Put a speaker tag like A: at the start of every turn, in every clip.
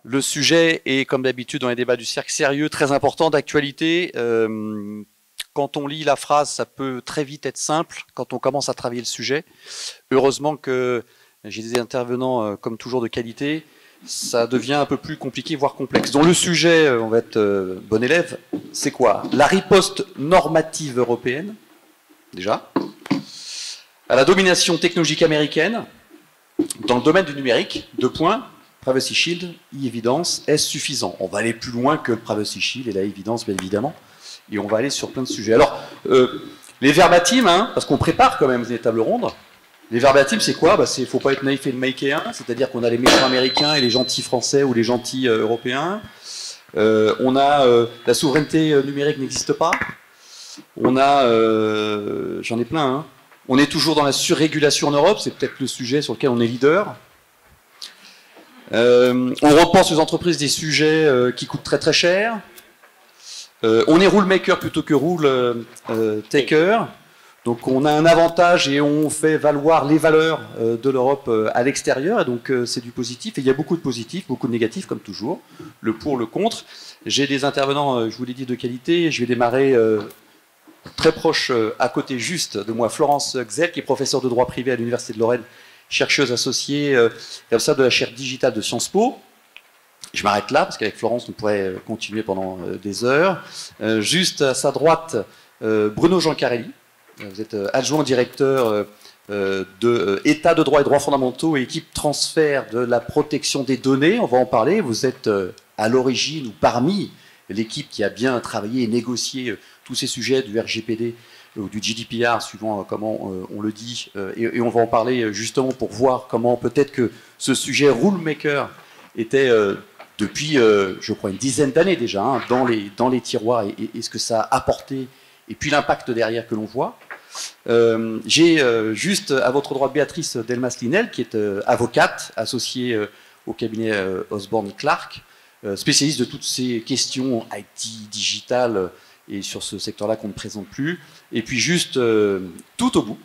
A: Le sujet est, comme d'habitude dans les débats du cercle, sérieux, très important, d'actualité. Quand on lit la phrase, ça peut très vite être simple quand on commence à travailler le sujet. Heureusement que j'ai des intervenants, comme toujours, de qualité. Ça devient un peu plus compliqué, voire complexe. Donc le sujet, on va être bon élève, c'est quoi? La riposte normative européenne, déjà, à la domination technologique américaine, dans le domaine du numérique, 2 points. Privacy Shield, e-évidence, est-ce suffisant? On va aller plus loin que le Privacy Shield et la évidence, bien évidemment, et on va aller sur plein de sujets. Alors, les verbatims, hein, parce qu'on prépare quand même des tables rondes, les verbatims, c'est quoi? Il ne faut pas être naïf et maïkéen, c'est-à-dire qu'on a les méchants américains et les gentils français ou les gentils européens. On a la souveraineté numérique n'existe pas. On a, j'en ai plein, hein. On est toujours dans la surrégulation en Europe, c'est peut-être le sujet sur lequel on est leader. On repense aux entreprises des sujets qui coûtent très très cher. On est rule maker plutôt que rule taker. Donc on a un avantage et on fait valoir les valeurs de l'Europe à l'extérieur. Et donc c'est du positif. Et il y a beaucoup de positifs, beaucoup de négatifs comme toujours. Le pour, le contre. J'ai des intervenants, je vous l'ai dit, de qualité. Je vais démarrer très proche, à côté juste de moi, Florence Xel, qui est professeure de droit privé à l'Université de Lorraine, chercheuse associée comme ça de la chaire digitale de Sciences Po. Je m'arrête là, parce qu'avec Florence, on pourrait continuer pendant des heures. Juste à sa droite, Bruno Giancarelli. Vous êtes adjoint directeur de État de droit et droits fondamentaux et équipe transfert de la protection des données. On va en parler. Vous êtes à l'origine ou parmi l'équipe qui a bien travaillé et négocié tous ces sujets du RGPD ou du GDPR, suivant comment on le dit, et on va en parler justement pour voir comment peut-être que ce sujet rule maker était depuis, je crois, une dizaine d'années déjà, hein, dans les tiroirs et ce que ça a apporté, et puis l'impact derrière que l'on voit. J'ai juste à votre droite Béatrice Delmas-Linel, qui est avocate, associée au cabinet Osborne Clark, spécialiste de toutes ces questions IT, digital, et sur ce secteur-là qu'on ne présente plus. Et puis juste tout au bout,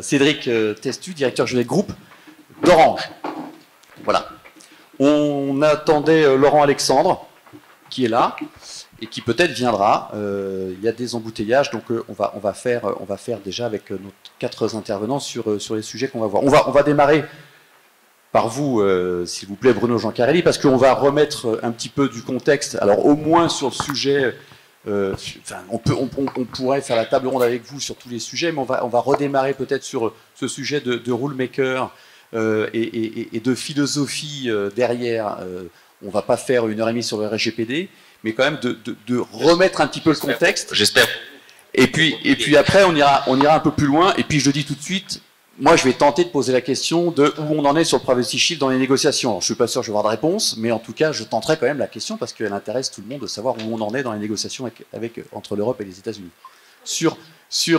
A: Cédric Testu, directeur juridique groupe d'Orange. Voilà. On attendait Laurent Alexandre, qui est là, et qui peut-être viendra. Il y a des embouteillages, donc on va faire déjà avec nos 4 intervenants sur les sujets qu'on va voir. On va démarrer par vous, s'il vous plaît, Bruno Giancarelli, parce qu'on va remettre un petit peu du contexte, alors au moins sur le sujet. On pourrait faire la table ronde avec vous sur tous les sujets, mais on va redémarrer peut-être sur ce sujet de rule maker et de philosophie derrière. On ne va pas faire 1h30 sur le RGPD, mais quand même de remettre un petit peu le contexte.
B: J'espère.
A: Et puis après, on ira un peu plus loin. Et puis je le dis tout de suite, moi je vais tenter de poser la question de où on en est sur le Privacy Shield dans les négociations. Alors, je ne suis pas sûr que je vais avoir de réponse, mais en tout cas, je tenterai quand même la question parce qu'elle intéresse tout le monde de savoir où on en est dans les négociations entre l'Europe et les États-Unis. Sur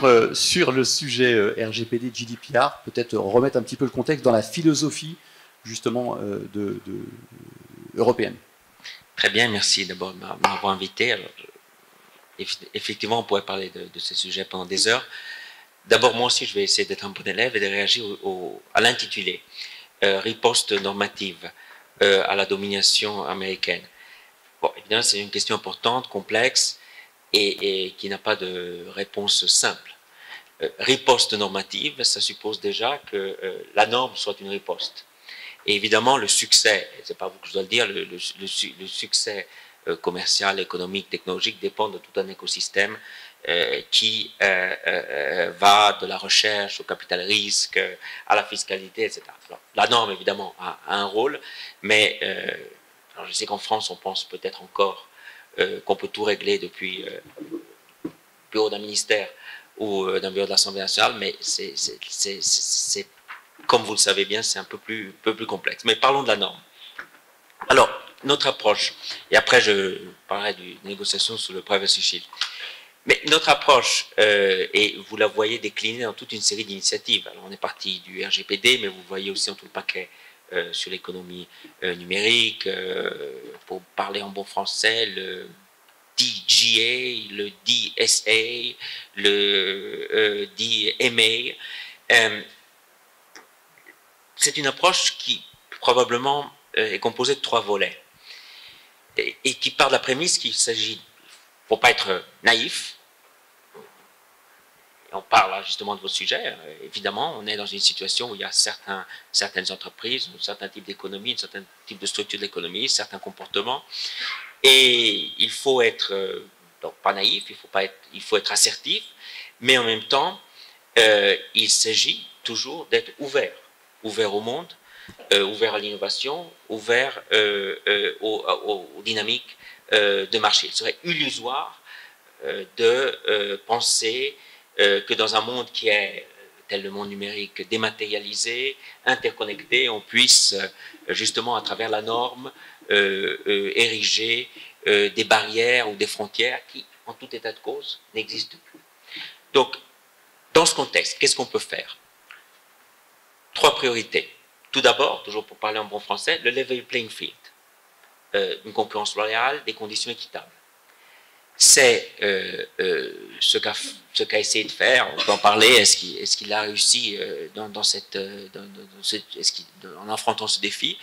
A: le sujet RGPD, GDPR, peut-être remettre un petit peu le contexte dans la philosophie justement européenne.
B: Très bien, merci d'abord de m'avoir invité. Alors, effectivement, on pourrait parler de ces sujets pendant des heures. D'abord, moi aussi, je vais essayer d'être un bon élève et de réagir à l'intitulé riposte normative à la domination américaine. Bon, évidemment, c'est une question importante, complexe et qui n'a pas de réponse simple. Riposte normative, ça suppose déjà que la norme soit une riposte. Et évidemment, le succès, c'est pas vous que je dois le dire, le succès commercial, économique, technologique dépend de tout un écosystème qui va de la recherche au capital risque, à la fiscalité, etc. Alors, la norme, évidemment, a un rôle, mais alors je sais qu'en France, on pense peut-être encore qu'on peut tout régler depuis le bureau d'un ministère ou d'un bureau de l'Assemblée nationale, mais c'est comme vous le savez bien, c'est un peu plus complexe. Mais parlons de la norme. Alors, notre approche, et après je parlerai d'une négociation sur le Privacy Shield, mais notre approche, et vous la voyez déclinée dans toute une série d'initiatives. Alors, on est parti du RGPD, mais vous voyez aussi dans tout le paquet sur l'économie numérique, pour parler en bon français, le DGA, le DSA, le DMA. C'est une approche qui probablement est composée de 3 volets. et qui part de la prémisse qu'il s'agit, il ne faut pas être naïf. On parle là justement de vos sujets. Évidemment, on est dans une situation où il y a certaines entreprises, un certain type d'économie, un certain type de structure de l'économie, certains comportements. Et il faut être, donc pas naïf, il faut être assertif, mais en même temps, il s'agit toujours d'être ouvert au monde, ouvert à l'innovation, ouvert aux dynamiques de marché. Il serait illusoire de penser que dans un monde qui est, tel le monde numérique, dématérialisé, interconnecté, on puisse justement à travers la norme ériger des barrières ou des frontières qui, en tout état de cause, n'existent plus. Donc, dans ce contexte, qu'est-ce qu'on peut faire? 3 priorités. Tout d'abord, toujours pour parler en bon français, le level playing field. Une concurrence loyale, des conditions équitables. C'est ce qu'a essayé de faire, on peut en parler, est-ce qu'il a réussi en affrontant ce défi?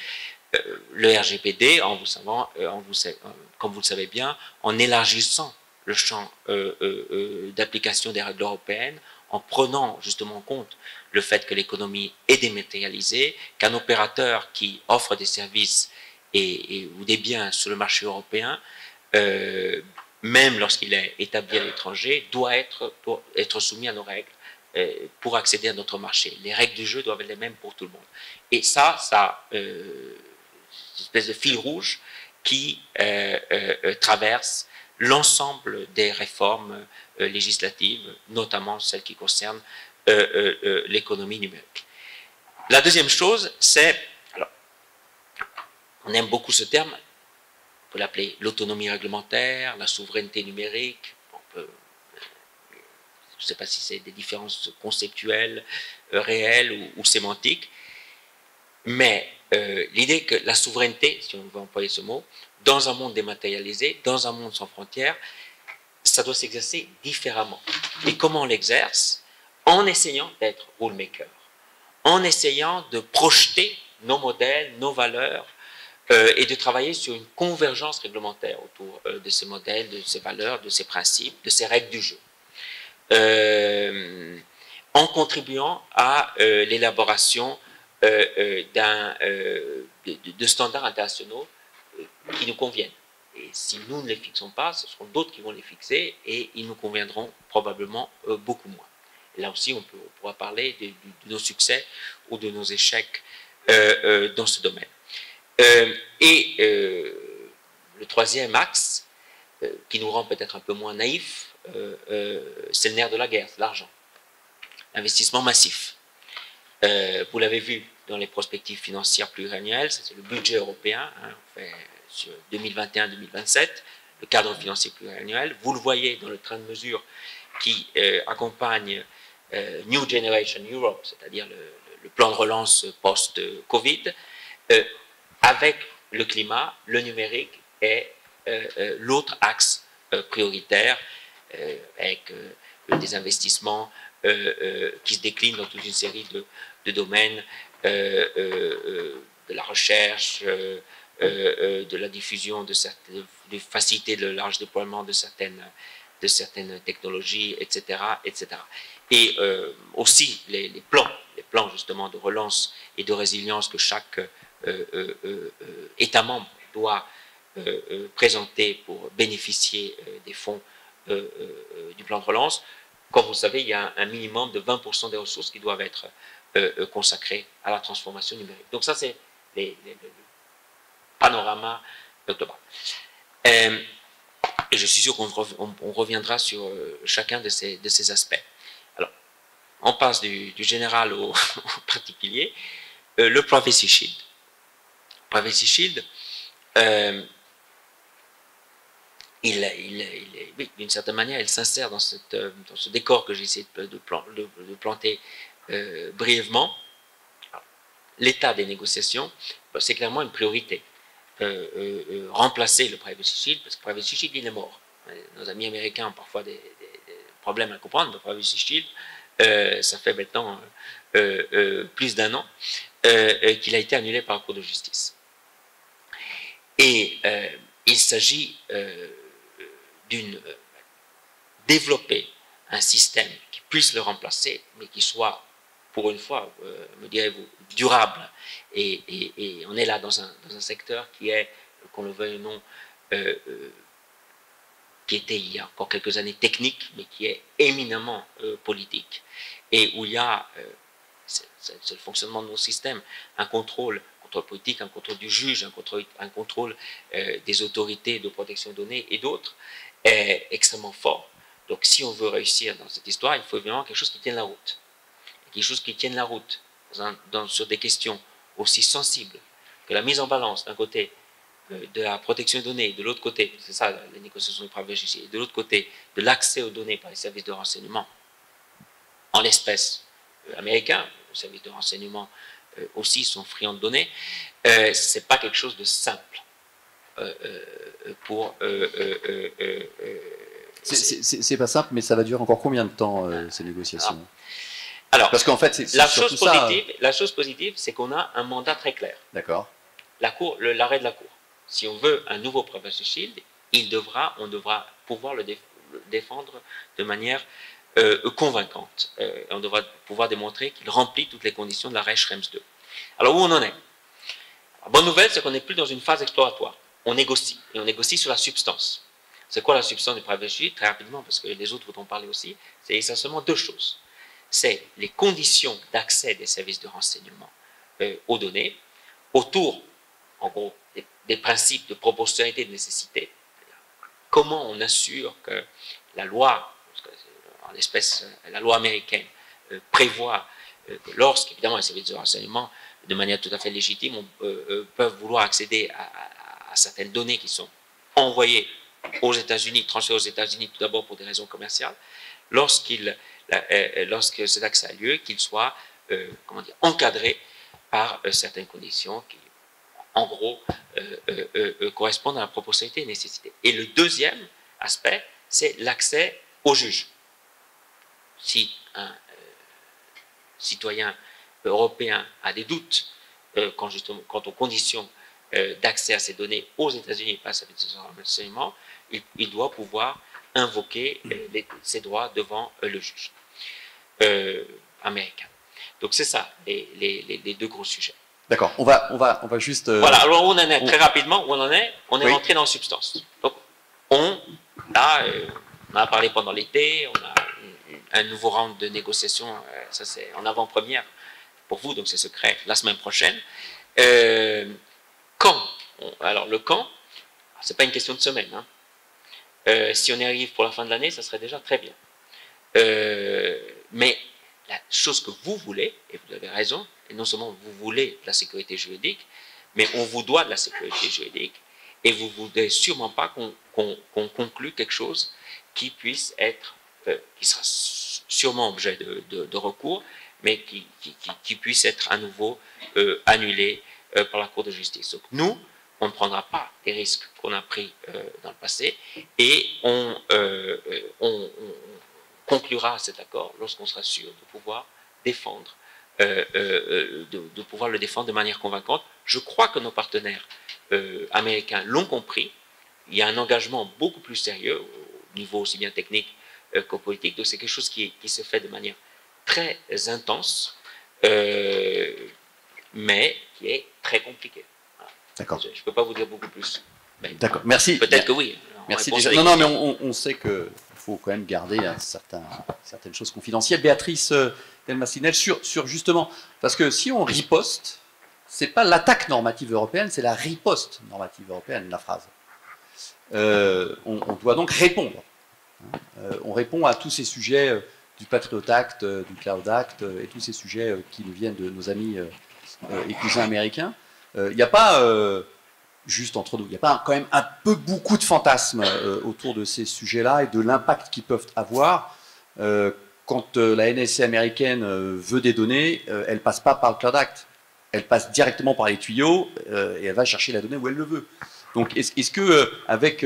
B: Le RGPD, comme vous le savez bien, en élargissant le champ d'application des règles européennes, en prenant justement en compte le fait que l'économie est dématérialisée, qu'un opérateur qui offre des services ou des biens sur le marché européen, même lorsqu'il est établi à l'étranger, doit être soumis à nos règles pour accéder à notre marché. Les règles du jeu doivent être les mêmes pour tout le monde. Et ça une espèce de fil rouge qui traverse l'ensemble des réformes législatives, notamment celles qui concernent l'économie numérique. La deuxième chose, c'est, alors, on aime beaucoup ce terme, on peut l'appeler l'autonomie réglementaire, la souveraineté numérique. Je ne sais pas si c'est des différences conceptuelles, réelles ou sémantiques, mais l'idée que la souveraineté, si on veut employer ce mot, dans un monde dématérialisé, dans un monde sans frontières, ça doit s'exercer différemment. Et comment on l'exerce? En essayant d'être rule maker, en essayant de projeter nos modèles, nos valeurs, et de travailler sur une convergence réglementaire autour de ces modèles, de ces valeurs, de ces principes, de ces règles du jeu. En contribuant à l'élaboration de standards internationaux qui nous conviennent. Et si nous ne les fixons pas, ce seront d'autres qui vont les fixer et ils nous conviendront probablement beaucoup moins. Et là aussi, on pourra parler de nos succès ou de nos échecs dans ce domaine. Le troisième axe, qui nous rend peut-être un peu moins naïfs, c'est le nerf de la guerre, c'est l'argent. Investissement massif. Vous l'avez vu dans les prospectives financières pluriannuelles, c'est le budget européen, hein, on fait sur 2021-2027, le cadre financier pluriannuel. Vous le voyez dans le train de mesure qui accompagne New Generation Europe, c'est-à-dire le plan de relance post-Covid, avec le climat, le numérique est l'autre axe prioritaire, avec des investissements qui se déclinent dans toute une série de domaines, de la recherche, de la diffusion, de faciliter le large déploiement de certaines technologies, etc. etc. Et aussi les plans justement de relance et de résilience que chaque État membre doit présenter pour bénéficier des fonds du plan de relance. Comme vous le savez, il y a un minimum de 20% des ressources qui doivent être consacrées à la transformation numérique. Donc ça, c'est le panorama global. Et je suis sûr qu'on reviendra sur chacun de ces aspects. Alors, on passe du général au particulier. Le Privacy Shield. Privacy Shield, d'une certaine manière, il s'insère dans ce décor que j'ai essayé de planter brièvement. L'état des négociations, c'est clairement une priorité. Remplacer le Privacy Shield, parce que le Privacy Shield, il est mort. Nos amis américains ont parfois des problèmes à comprendre. Le Privacy Shield, ça fait maintenant plus d'1 an qu'il a été annulé par la Cour de justice. Et il s'agit développer un système qui puisse le remplacer, mais qui soit, pour une fois, me direz-vous, durable. Et on est là dans un secteur qui est, qu'on le veuille ou non, qui était il y a encore quelques années technique, mais qui est éminemment politique. Et où il y a, c'est le fonctionnement de nos systèmes, un contrôle politique, un contrôle du juge, un contrôle des autorités de protection des données et d'autres, est extrêmement fort. Donc si on veut réussir dans cette histoire, il faut évidemment quelque chose qui tienne la route. Quelque chose qui tienne la route sur des questions aussi sensibles que la mise en balance d'un côté de la protection des données, de l'autre côté, c'est ça les négociations du privacy, et de l'autre côté de l'accès aux données par les services de renseignement, en l'espèce américain, les services de renseignement aussi sont friands de données, c'est pas quelque chose de simple pour...
A: c'est pas simple, mais ça va durer encore combien de temps, ces négociations?
B: Alors,
A: parce qu'en fait,
B: la chose positive, c'est qu'on a un mandat très clair.
A: D'accord.
B: L'arrêt de la Cour. Si on veut un nouveau Privacy Shield, on devra pouvoir le défendre de manière convaincante. On devra pouvoir démontrer qu'il remplit toutes les conditions de l'arrêt Schrems 2. Alors, où on en est? La bonne nouvelle, c'est qu'on n'est plus dans une phase exploratoire. On négocie, et on négocie sur la substance. C'est quoi la substance du Privacy Shield? Très rapidement, parce que les autres voudront parler aussi, c'est essentiellement deux choses. C'est les conditions d'accès des services de renseignement aux données, autour, en gros, des principes de proportionnalité et de nécessité. Comment on assure que la loi, en l'espèce la loi américaine, prévoit que lorsqu'évidemment les services de renseignement, de manière tout à fait légitime, peuvent vouloir accéder à certaines données qui sont envoyées aux États-Unis, transférées aux États-Unis tout d'abord pour des raisons commerciales, lorsque cet accès a lieu, qu'il soit encadré par certaines conditions qui, en gros, correspondent à la proportionnalité et nécessité. Et le deuxième aspect, c'est l'accès au juge. Si un citoyen européen a des doutes quant aux conditions d'accès à ces données aux États-Unis par le service de renseignement, il doit pouvoir invoquer ses droits devant le juge américain. Donc c'est ça, les deux gros sujets.
A: D'accord, on va juste...
B: Voilà, alors on en est très rapidement, où on en est? On est
A: oui.
B: rentré dans la substance. Donc on a parlé pendant l'été, on a un nouveau round de négociations, ça c'est en avant-première pour vous, donc c'est secret, la semaine prochaine. Quand? Alors le quand, c'est pas une question de semaine, hein. Si on y arrive pour la fin de l'année, ça serait déjà très bien. Mais la chose que vous voulez, et vous avez raison, et non seulement vous voulez de la sécurité juridique, mais on vous doit de la sécurité juridique, et vous ne voudrez sûrement pas qu'on conclue quelque chose qui puisse être, qui sera sûrement objet de recours, mais qui puisse être à nouveau annulé par la Cour de justice. Donc nous, on ne prendra pas des risques qu'on a pris dans le passé, et on conclura cet accord lorsqu'on sera sûr de pouvoir défendre, de pouvoir le défendre de manière convaincante. Je crois que nos partenaires américains l'ont compris. Il y a un engagement beaucoup plus sérieux au niveau aussi bien technique qu'au politique. Donc c'est quelque chose qui se fait de manière très intense, mais qui est très compliqué. Voilà.
A: D'accord.
B: Je ne peux pas vous dire beaucoup plus.
A: D'accord, merci.
B: Peut-être que oui.
A: Merci déjà. Non, mais on sait qu'il faut quand même garder certaines choses confidentielles. Béatrice Delmassinel, sur justement, parce que si on riposte, c'est pas l'attaque normative européenne, c'est la riposte normative européenne, la phrase. On doit donc répondre. On répond à tous ces sujets du Patriot Act, du Cloud Act, et tous ces sujets qui nous viennent de nos amis et cousins américains. Il n'y a pas... juste entre nous, il n'y a pas quand même beaucoup de fantasmes autour de ces sujets-là et de l'impact qu'ils peuvent avoir. Quand la NSA américaine veut des données, elle ne passe pas par le Cloud Act. Elle passe directement par les tuyaux et elle va chercher la donnée où elle le veut. Donc, est-ce que, avec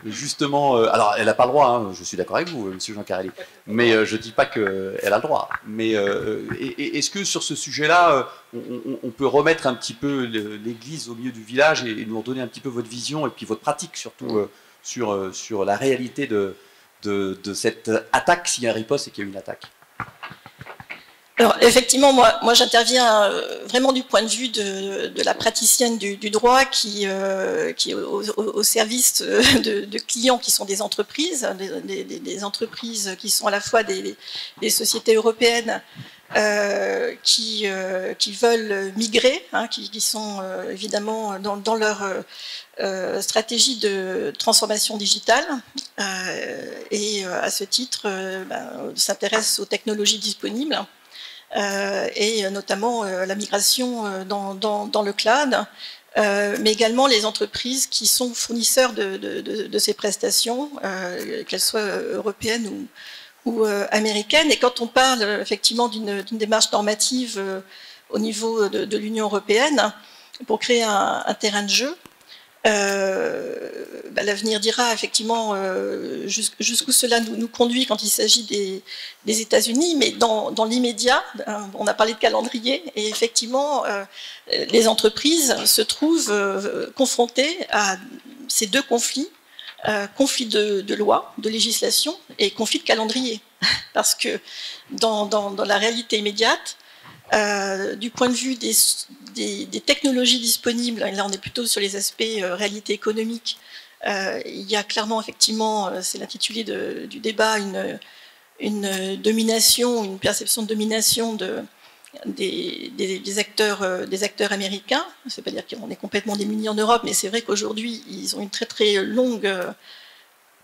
A: justement, alors elle n'a pas le droit, hein, je suis d'accord avec vous, Monsieur Jean Carelli, mais je ne dis pas qu'elle a le droit. Mais est-ce que sur ce sujet-là, on peut remettre un petit peu l'église au milieu du village et nous redonner un petit peu votre vision et puis votre pratique surtout sur la réalité de cette attaque, s'il y a un riposte et qu'il y a eu une attaque?
C: Alors effectivement, moi j'interviens vraiment du point de vue de la praticienne du droit qui est au service de clients qui sont des entreprises, des entreprises qui sont à la fois des sociétés européennes qui veulent migrer, hein, qui sont évidemment dans leur stratégie de transformation digitale et à ce titre s'intéressent aux technologies disponibles. Et notamment la migration dans le cloud, mais également les entreprises qui sont fournisseurs de ces prestations, qu'elles soient européennes ou américaines. Et quand on parle effectivement d'une démarche normative au niveau de l'Union européenne pour créer un terrain de jeu, l'avenir dira effectivement jusqu'où cela nous conduit quand il s'agit des États-Unis, mais dans l'immédiat, on a parlé de calendrier, et effectivement, les entreprises se trouvent confrontées à ces deux conflits, conflit de loi, de législation, et conflit de calendrier, parce que dans la réalité immédiate, du point de vue des technologies disponibles, là on est plutôt sur les aspects réalité économique, il y a clairement effectivement, c'est l'intitulé du débat, une domination, une perception de domination des acteurs américains. Ça ne veut pas dire qu'on est complètement démunis en Europe, mais c'est vrai qu'aujourd'hui ils ont une très très longue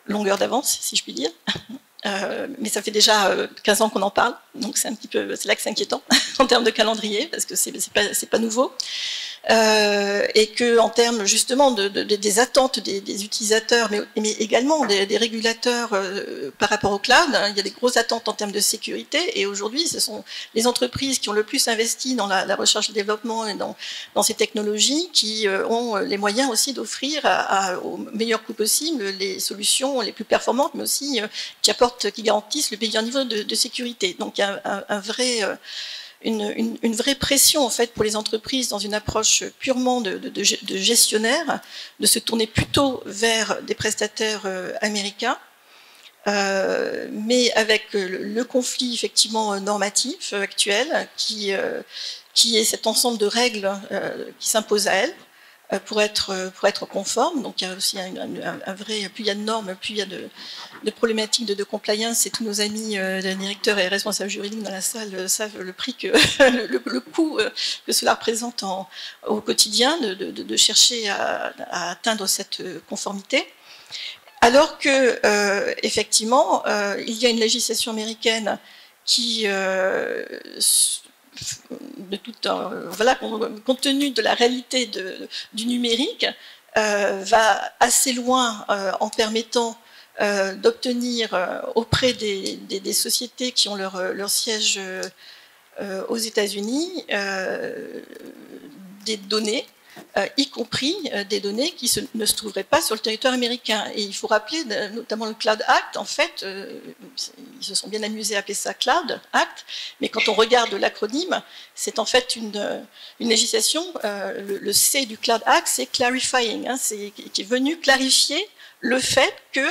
C: longueur d'avance, si je puis dire. Mais ça fait déjà 15 ans qu'on en parle, donc c'est là que c'est inquiétant en termes de calendrier, parce que c'est pas nouveau. Et que en termes justement des attentes des utilisateurs, mais également des régulateurs par rapport au cloud, hein, il y a des grosses attentes en termes de sécurité, et aujourd'hui ce sont les entreprises qui ont le plus investi dans la recherche et développement et dans ces technologies qui ont les moyens aussi d'offrir au meilleur coût possible les solutions les plus performantes, mais aussi qui garantissent le meilleur niveau de sécurité. Donc il y a une vraie pression en fait pour les entreprises dans une approche purement de gestionnaire, de se tourner plutôt vers des prestataires américains, mais avec le conflit effectivement normatif actuel qui est cet ensemble de règles qui s'imposent à elles pour être conforme. Donc il y a aussi un vrai, plus il y a de normes, plus il y a de problématiques de compliance, et tous nos amis directeurs et responsables juridiques dans la salle savent le prix le coût que cela représente au quotidien de chercher à atteindre cette conformité. Alors que effectivement il y a une législation américaine qui voilà, compte tenu de la réalité du numérique, va assez loin en permettant d'obtenir auprès des sociétés qui ont leur siège aux États-Unis des données, y compris des données qui ne se trouveraient pas sur le territoire américain. Et il faut rappeler, notamment le Cloud Act, en fait, ils se sont bien amusés à appeler ça Cloud Act, mais quand on regarde l'acronyme, c'est en fait une législation, le C du Cloud Act, c'est clarifying, hein, qui est venu clarifier le fait que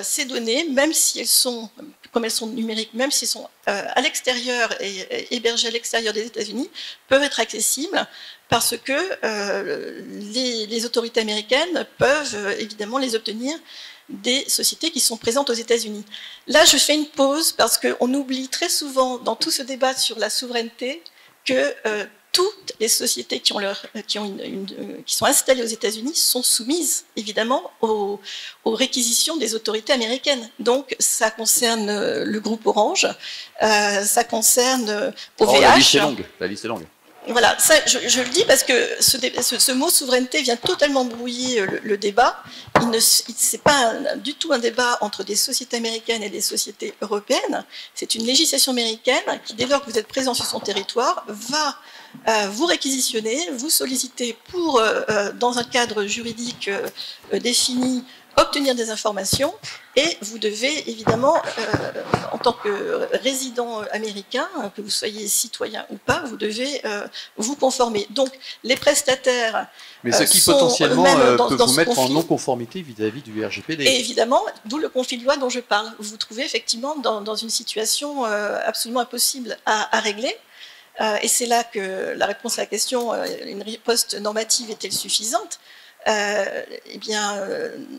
C: ces données, même si elles sont, comme elles sont numériques, même si elles sont à l'extérieur et hébergées à l'extérieur des États-Unis, peuvent être accessibles parce que les autorités américaines peuvent évidemment les obtenir des sociétés qui sont présentes aux États-Unis. Là, je fais une pause parce qu'on oublie très souvent dans tout ce débat sur la souveraineté que toutes les sociétés qui sont installées aux États-Unis sont soumises évidemment aux réquisitions des autorités américaines. Donc ça concerne le groupe Orange, ça concerne OVH.
A: Oh, la liste est longue. La liste est longue.
C: voilà, ça, je le dis parce que ce mot souveraineté vient totalement brouiller le débat. C'est pas du tout un débat entre des sociétés américaines et des sociétés européennes. C'est une législation américaine qui, dès lors que vous êtes présent sur son territoire, va vous réquisitionner, vous solliciter pour, dans un cadre juridique défini, obtenir des informations, et vous devez évidemment, en tant que résident américain, que vous soyez citoyen ou pas, vous devez vous conformer. Donc les prestataires
A: mais ce qui potentiellement peut vous mettre en non-conformité vis-à-vis du RGPD.
C: Et évidemment, d'où le conflit de loi dont je parle. Vous vous trouvez effectivement dans une situation absolument impossible à régler. Et c'est là que la réponse à la question, une riposte normative est-elle suffisante? Eh bien,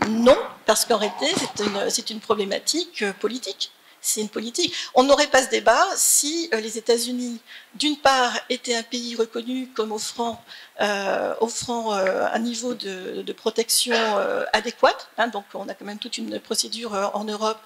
C: non, parce qu'en réalité, c'est une problématique politique. C'est une politique. On n'aurait pas ce débat si les États-Unis, d'une part, étaient un pays reconnu comme offrant un niveau de protection adéquate. Hein, donc, on a quand même toute une procédure en Europe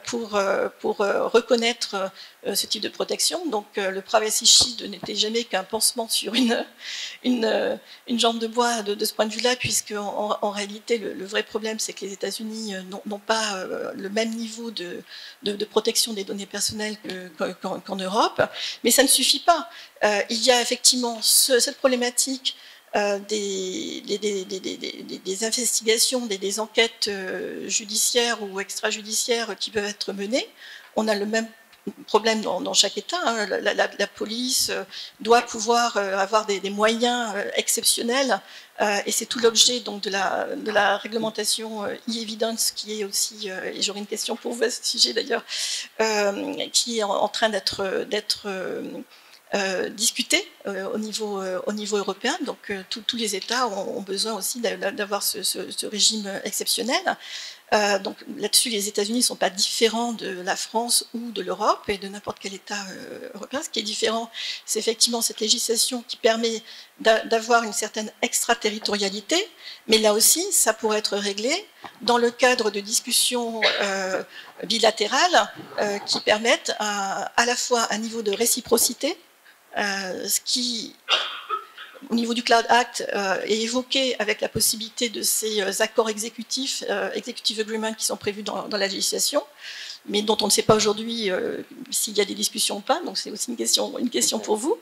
C: pour reconnaître ce type de protection. Donc, le Privacy Shield n'était jamais qu'un pansement sur une jambe de bois de ce point de vue-là, puisque en réalité, le vrai problème, c'est que les États-Unis n'ont pas le même niveau de protection des données personnelles qu'en Europe. Mais ça ne suffit pas. Il y a effectivement cette problématique des investigations, des enquêtes judiciaires ou extrajudiciaires qui peuvent être menées. On a le même problème dans chaque État. Hein. La police doit pouvoir avoir des moyens exceptionnels, et c'est tout l'objet donc de la réglementation e-evidence, qui est aussi, et j'aurais une question pour vous à ce sujet d'ailleurs, qui est en train d'être discuté au niveau européen. Donc tous les États ont besoin aussi d'avoir ce régime exceptionnel. Donc là-dessus, les États-Unis ne sont pas différents de la France ou de l'Europe et de n'importe quel État européen. Ce qui est différent, c'est effectivement cette législation qui permet d'avoir une certaine extraterritorialité, mais là aussi, ça pourrait être réglé dans le cadre de discussions bilatérales qui permettent à la fois un niveau de réciprocité, ce qui, au niveau du Cloud Act, est évoqué avec la possibilité de ces accords exécutifs, executive agreements, qui sont prévus dans la législation, mais dont on ne sait pas aujourd'hui s'il y a des discussions ou pas, donc c'est aussi une question pour vous.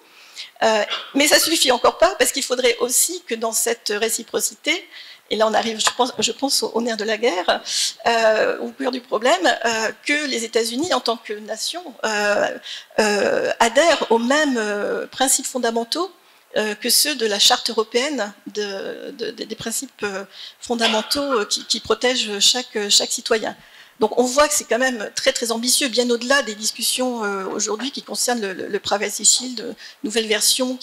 C: Mais ça ne suffit encore pas, parce qu'il faudrait aussi que dans cette réciprocité, et là on arrive, je pense au nerf de la guerre, au cœur du problème, que les États-Unis, en tant que nation, adhèrent aux mêmes principes fondamentaux que ceux de la Charte européenne des principes fondamentaux qui protègent chaque citoyen. Donc on voit que c'est quand même très très ambitieux, bien au-delà des discussions aujourd'hui qui concernent le Privacy Shield, nouvelle version,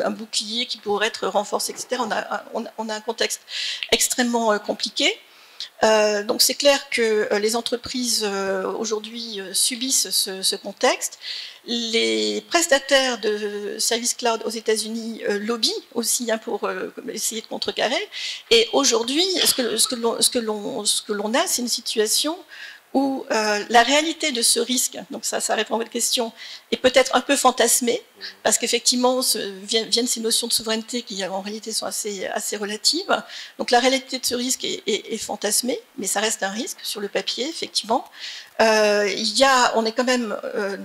C: un bouclier qui pourrait être renforcé, etc. On a un contexte extrêmement compliqué. Donc c'est clair que les entreprises aujourd'hui subissent ce contexte. Les prestataires de services cloud aux États-Unis lobbyent aussi pour essayer de contrecarrer. Et aujourd'hui, ce que l'on a, c'est une situation où la réalité de ce risque, donc ça répond à votre question, est peut-être un peu fantasmée, parce qu'effectivement viennent ces notions de souveraineté qui en réalité sont assez relatives. Donc la réalité de ce risque est fantasmée, mais ça reste un risque sur le papier, effectivement. On est quand même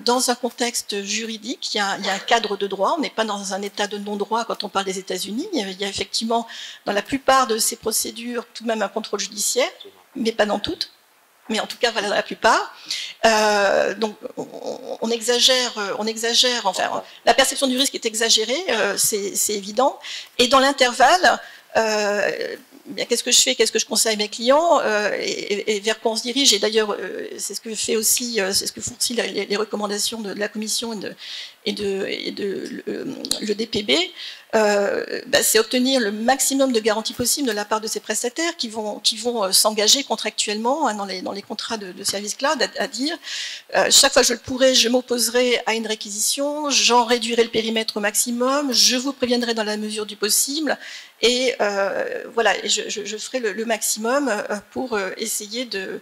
C: dans un contexte juridique, il y a un cadre de droit, on n'est pas dans un état de non-droit quand on parle des États-Unis. Il y a effectivement dans la plupart de ces procédures tout de même un contrôle judiciaire, mais pas dans toutes. Mais en tout cas, voilà, dans la plupart. Donc, on exagère, enfin, la perception du risque est exagérée, c'est évident. Et dans l'intervalle, qu'est-ce que je fais, qu'est-ce que je conseille à mes clients et vers quoi on se dirige. Et d'ailleurs, c'est ce que fait aussi, c'est ce que font aussi les recommandations de la Commission et de l'EDPB. C'est obtenir le maximum de garanties possibles de la part de ces prestataires qui vont s'engager contractuellement dans les contrats de service cloud à dire chaque fois que je le pourrai, je m'opposerai à une réquisition, j'en réduirai le périmètre au maximum, je vous préviendrai dans la mesure du possible et voilà, et je ferai le maximum pour essayer de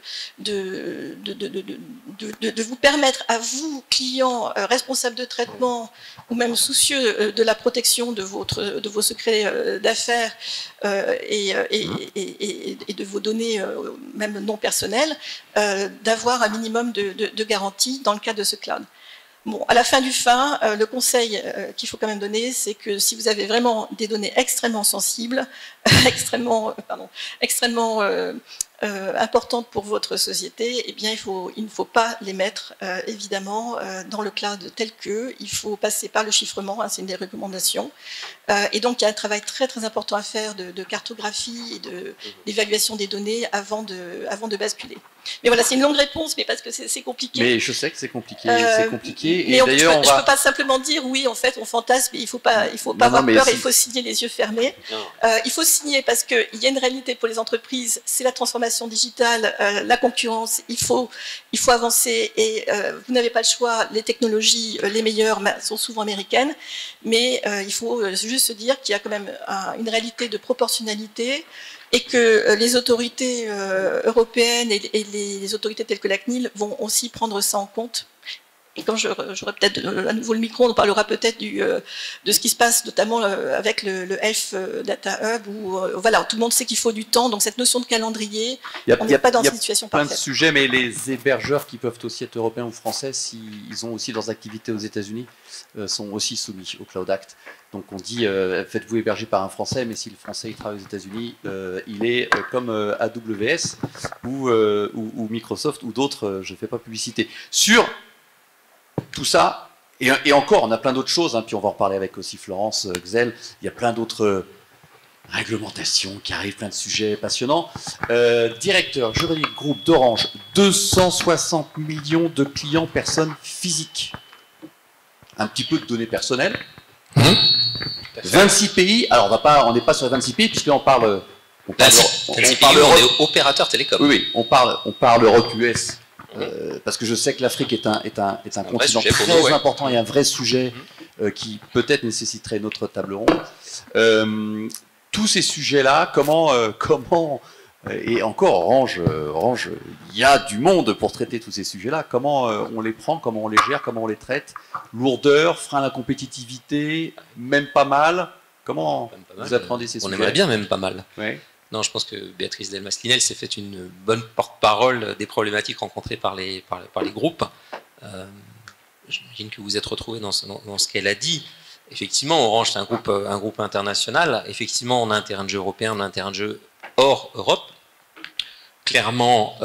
C: vous permettre à vous, clients, responsables de traitement, développement, ou même soucieux de la protection de vos secrets d'affaires et de vos données, même non personnelles, d'avoir un minimum de garantie dans le cadre de ce cloud. Bon, à la fin du fin, le conseil qu'il faut quand même donner, c'est que si vous avez vraiment des données extrêmement sensibles, extrêmement importantes pour votre société, eh bien, il ne faut pas les mettre, évidemment, dans le cloud tel que. Il faut passer par le chiffrement, hein, c'est une des recommandations. Et donc, il y a un travail très, très important à faire de cartographie et d'évaluation des données avant de basculer. Mais voilà, c'est une longue réponse, mais parce que c'est compliqué.
A: Mais je sais que c'est compliqué,
C: Mais je ne peux pas simplement dire, oui, en fait, on fantasme, mais il ne faut pas avoir peur, il faut signer les yeux fermés. Il faut signer parce qu'il y a une réalité pour les entreprises, c'est la transformation digitale, la concurrence, il faut avancer et vous n'avez pas le choix, les technologies les meilleures sont souvent américaines, mais il faut juste se dire qu'il y a quand même une réalité de proportionnalité et que les autorités européennes et les autorités telles que la CNIL vont aussi prendre ça en compte. Et quand j'aurai peut-être à nouveau le micro, on parlera peut-être de ce qui se passe, notamment avec le Health Data Hub, où voilà, tout le monde sait qu'il faut du temps, donc cette notion de calendrier, on n'est pas dans une situation parfaite.
A: Il y a plein de sujets, mais les hébergeurs qui peuvent aussi être européens ou français, s'ils ont aussi leurs activités aux États-Unis, sont aussi soumis au Cloud Act. Donc on dit, faites-vous héberger par un Français, mais si le Français il travaille aux États-Unis, il est comme AWS ou Microsoft ou d'autres, je ne fais pas publicité. Sur tout ça, et encore, on a plein d'autres choses, hein, puis on va en reparler avec aussi Florence Xel, il y a plein d'autres réglementations qui arrivent, plein de sujets passionnants. Directeur juridique groupe d'Orange, 260 millions de clients, personnes physiques. Un petit peu de données personnelles. 26 pays, alors on n'est pas sur les 26 pays, puisque on parle
D: opérateur télécom.
A: Oui, on parle Europe US. Parce que je sais que l'Afrique est un continent très important et un vrai sujet qui peut-être nécessiterait notre table ronde. Tous ces sujets-là, comment et encore Orange, il y a du monde pour traiter tous ces sujets-là. Comment on les prend, comment on les gère, comment on les traite? Lourdeur, frein à la compétitivité, même pas mal. Comment vous apprenez ces sujets?
D: On aimerait bien même pas mal.
A: Oui.
D: Non, je pense que Béatrice Delmas-Linel s'est fait une bonne porte-parole des problématiques rencontrées par les groupes. J'imagine que vous êtes retrouvé dans ce qu'elle a dit. Effectivement, Orange, c'est un groupe international. Effectivement, on a un terrain de jeu européen, on a un terrain de jeu hors Europe. Clairement,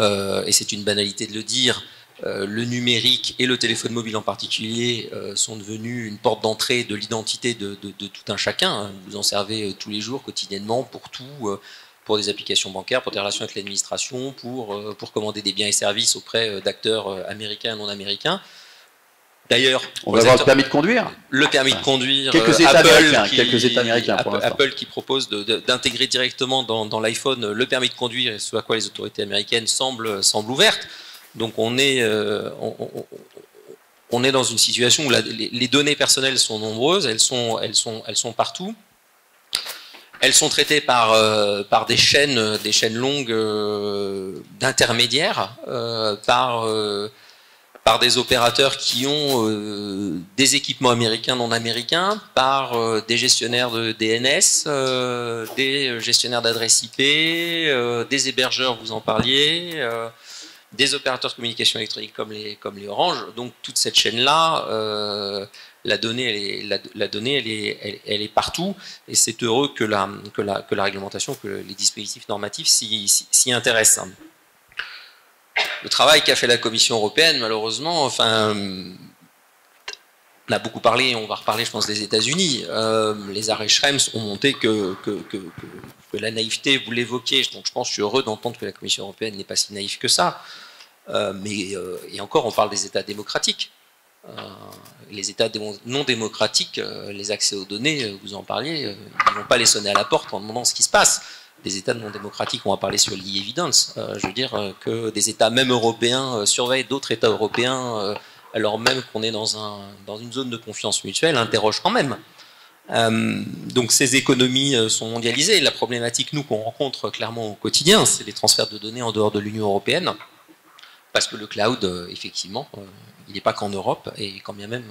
D: et c'est une banalité de le dire, le numérique et le téléphone mobile en particulier sont devenus une porte d'entrée de l'identité de tout un chacun. Vous en servez tous les jours, quotidiennement, pour tout. Pour des applications bancaires, pour des relations avec l'administration, pour commander des biens et services auprès d'acteurs américains et non américains. D'ailleurs,
A: on va avoir le permis de conduire.
D: Le permis de conduire.
A: Quelques États américains pour l'instant.
D: Apple qui propose d'intégrer directement dans l'iPhone le permis de conduire, et ce à quoi les autorités américaines semblent ouvertes. Donc on est dans une situation où les données personnelles sont nombreuses, elles sont partout. Elles sont traitées par des chaînes longues d'intermédiaires, par des opérateurs qui ont des équipements américains, non américains, par des gestionnaires de DNS, des gestionnaires d'adresses IP, des hébergeurs, vous en parliez, des opérateurs de communication électronique comme les Orange. Donc toute cette chaîne-là, la donnée, elle est partout, et c'est heureux que la réglementation, que les dispositifs normatifs s'y intéressent. Le travail qu'a fait la Commission européenne, malheureusement, on a beaucoup parlé, on va reparler, je pense, des États-Unis. Les arrêts Schrems ont montré que la naïveté, vous l'évoquiez, donc je pense, je suis heureux d'entendre que la Commission européenne n'est pas si naïve que ça. Et encore, on parle des États démocratiques. Les États non démocratiques, les accès aux données, vous en parliez, ils ne vont pas les sonner à la porte en demandant ce qui se passe. Des États non démocratiques, on va parler sur l'e-evidence. Je veux dire que des États même européens surveillent d'autres États européens, alors même qu'on est dans une zone de confiance mutuelle, interrogent quand même. Donc ces économies sont mondialisées. La problématique, nous, qu'on rencontre clairement au quotidien, c'est les transferts de données en dehors de l'Union européenne. Parce que le cloud, effectivement, il n'est pas qu'en Europe, et quand bien même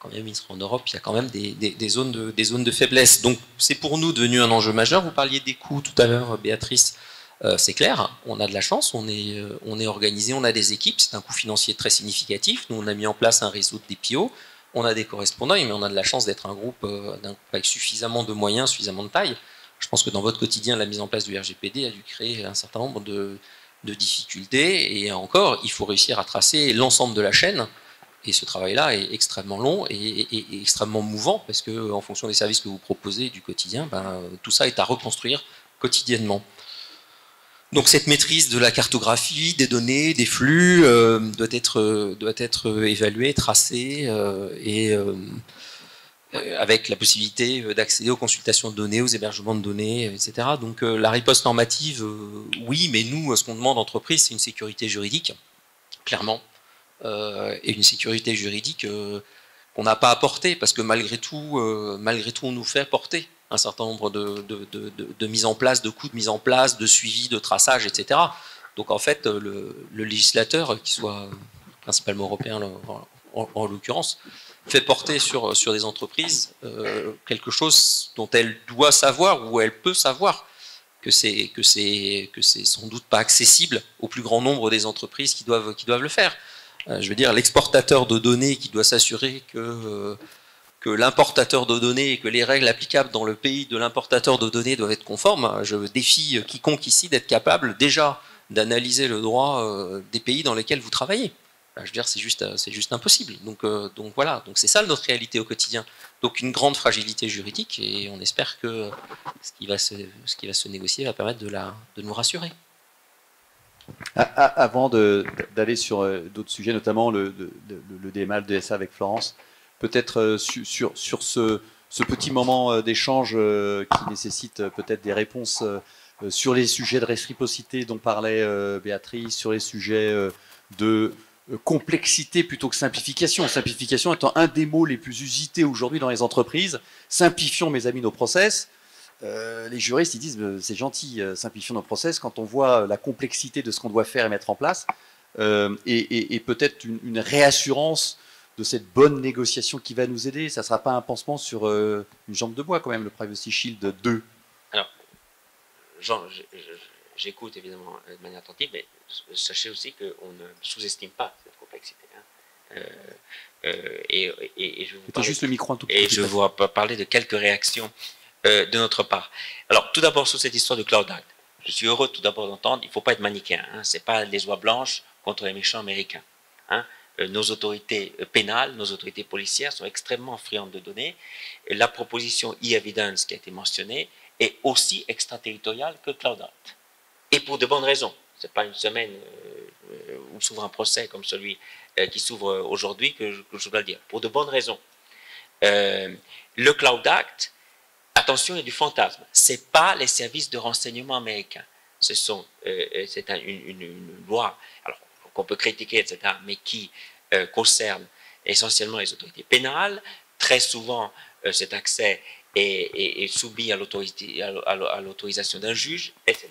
D: quand même il sera en Europe, il y a quand même des zones de faiblesse. Donc c'est pour nous devenu un enjeu majeur. Vous parliez des coûts tout à l'heure, Béatrice. C'est clair, on a de la chance, on est organisé, on a des équipes, c'est un coût financier très significatif. Nous, on a mis en place un réseau de DPO, on a des correspondants, mais on a de la chance d'être un groupe avec suffisamment de moyens, suffisamment de taille. Je pense que dans votre quotidien, la mise en place du RGPD a dû créer un certain nombre de difficultés. Et encore, il faut réussir à tracer l'ensemble de la chaîne. Et ce travail-là est extrêmement long et extrêmement mouvant, parce qu'en fonction des services que vous proposez du quotidien, tout ça est à reconstruire quotidiennement. Donc cette maîtrise de la cartographie, des données, des flux doit être évaluée, tracée avec la possibilité d'accéder aux consultations de données, aux hébergements de données, etc. Donc la riposte normative, oui, mais nous, ce qu'on demande aux entreprises, c'est une sécurité juridique, clairement, et une sécurité juridique qu'on n'a pas apportée, parce que malgré tout, on nous fait porter un certain nombre de mise en place, de coûts de mise en place, de suivi, de traçage, etc. Donc en fait, le législateur, qu'il soit principalement européen en l'occurrence, fait porter sur des entreprises quelque chose dont elle doit savoir ou elle peut savoir que c'est sans doute pas accessible au plus grand nombre des entreprises qui doivent le faire. Je veux dire, l'exportateur de données qui doit s'assurer que l'importateur de données et que les règles applicables dans le pays de l'importateur de données doivent être conformes. Je défie quiconque ici d'être capable déjà d'analyser le droit des pays dans lesquels vous travaillez. Je veux dire, c'est juste impossible. Donc voilà, donc c'est ça notre réalité au quotidien. Donc une grande fragilité juridique, et on espère que ce qui va se négocier va permettre de nous rassurer.
A: Avant d'aller sur d'autres sujets, notamment le DMA, le DSA avec Florence, peut-être sur ce petit moment d'échange qui nécessite peut-être des réponses sur les sujets de réciprocité dont parlait Béatrice, sur les sujets de complexité plutôt que simplification. Simplification étant un des mots les plus usités aujourd'hui dans les entreprises. Simplifions, mes amis, nos process. Les juristes, ils disent c'est gentil, simplifions nos process, quand on voit la complexité de ce qu'on doit faire et mettre en place, et peut-être une réassurance de cette bonne négociation qui va nous aider. Ça ne sera pas un pansement sur une jambe de bois quand même, le Privacy Shield 2.
B: Alors, Jean, j'écoute évidemment de manière attentive, mais sachez aussi qu'on ne sous-estime pas cette complexité. Et je vous
A: juste le micro un tout petit
B: peu. Et
A: peu.
B: Je vais vous parler de quelques réactions de notre part. Alors, tout d'abord, sur cette histoire du Cloud Act, je suis heureux tout d'abord d'entendre, il ne faut pas être manichéen. Ce n'est pas les oies blanches contre les méchants américains. Nos autorités pénales, nos autorités policières sont extrêmement friandes de données. La proposition e-evidence qui a été mentionnée est aussi extraterritoriale que Cloud Act. Et pour de bonnes raisons. Ce n'est pas une semaine où s'ouvre un procès comme celui qui s'ouvre aujourd'hui que je dois le dire. Pour de bonnes raisons. Le Cloud Act, attention, il y a du fantasme. Ce n'est pas les services de renseignement américains. C'est une loi alors, qu'on peut critiquer, etc., mais qui concerne essentiellement les autorités pénales. Très souvent, cet accès est soumis à l'autorisation d'un juge, etc.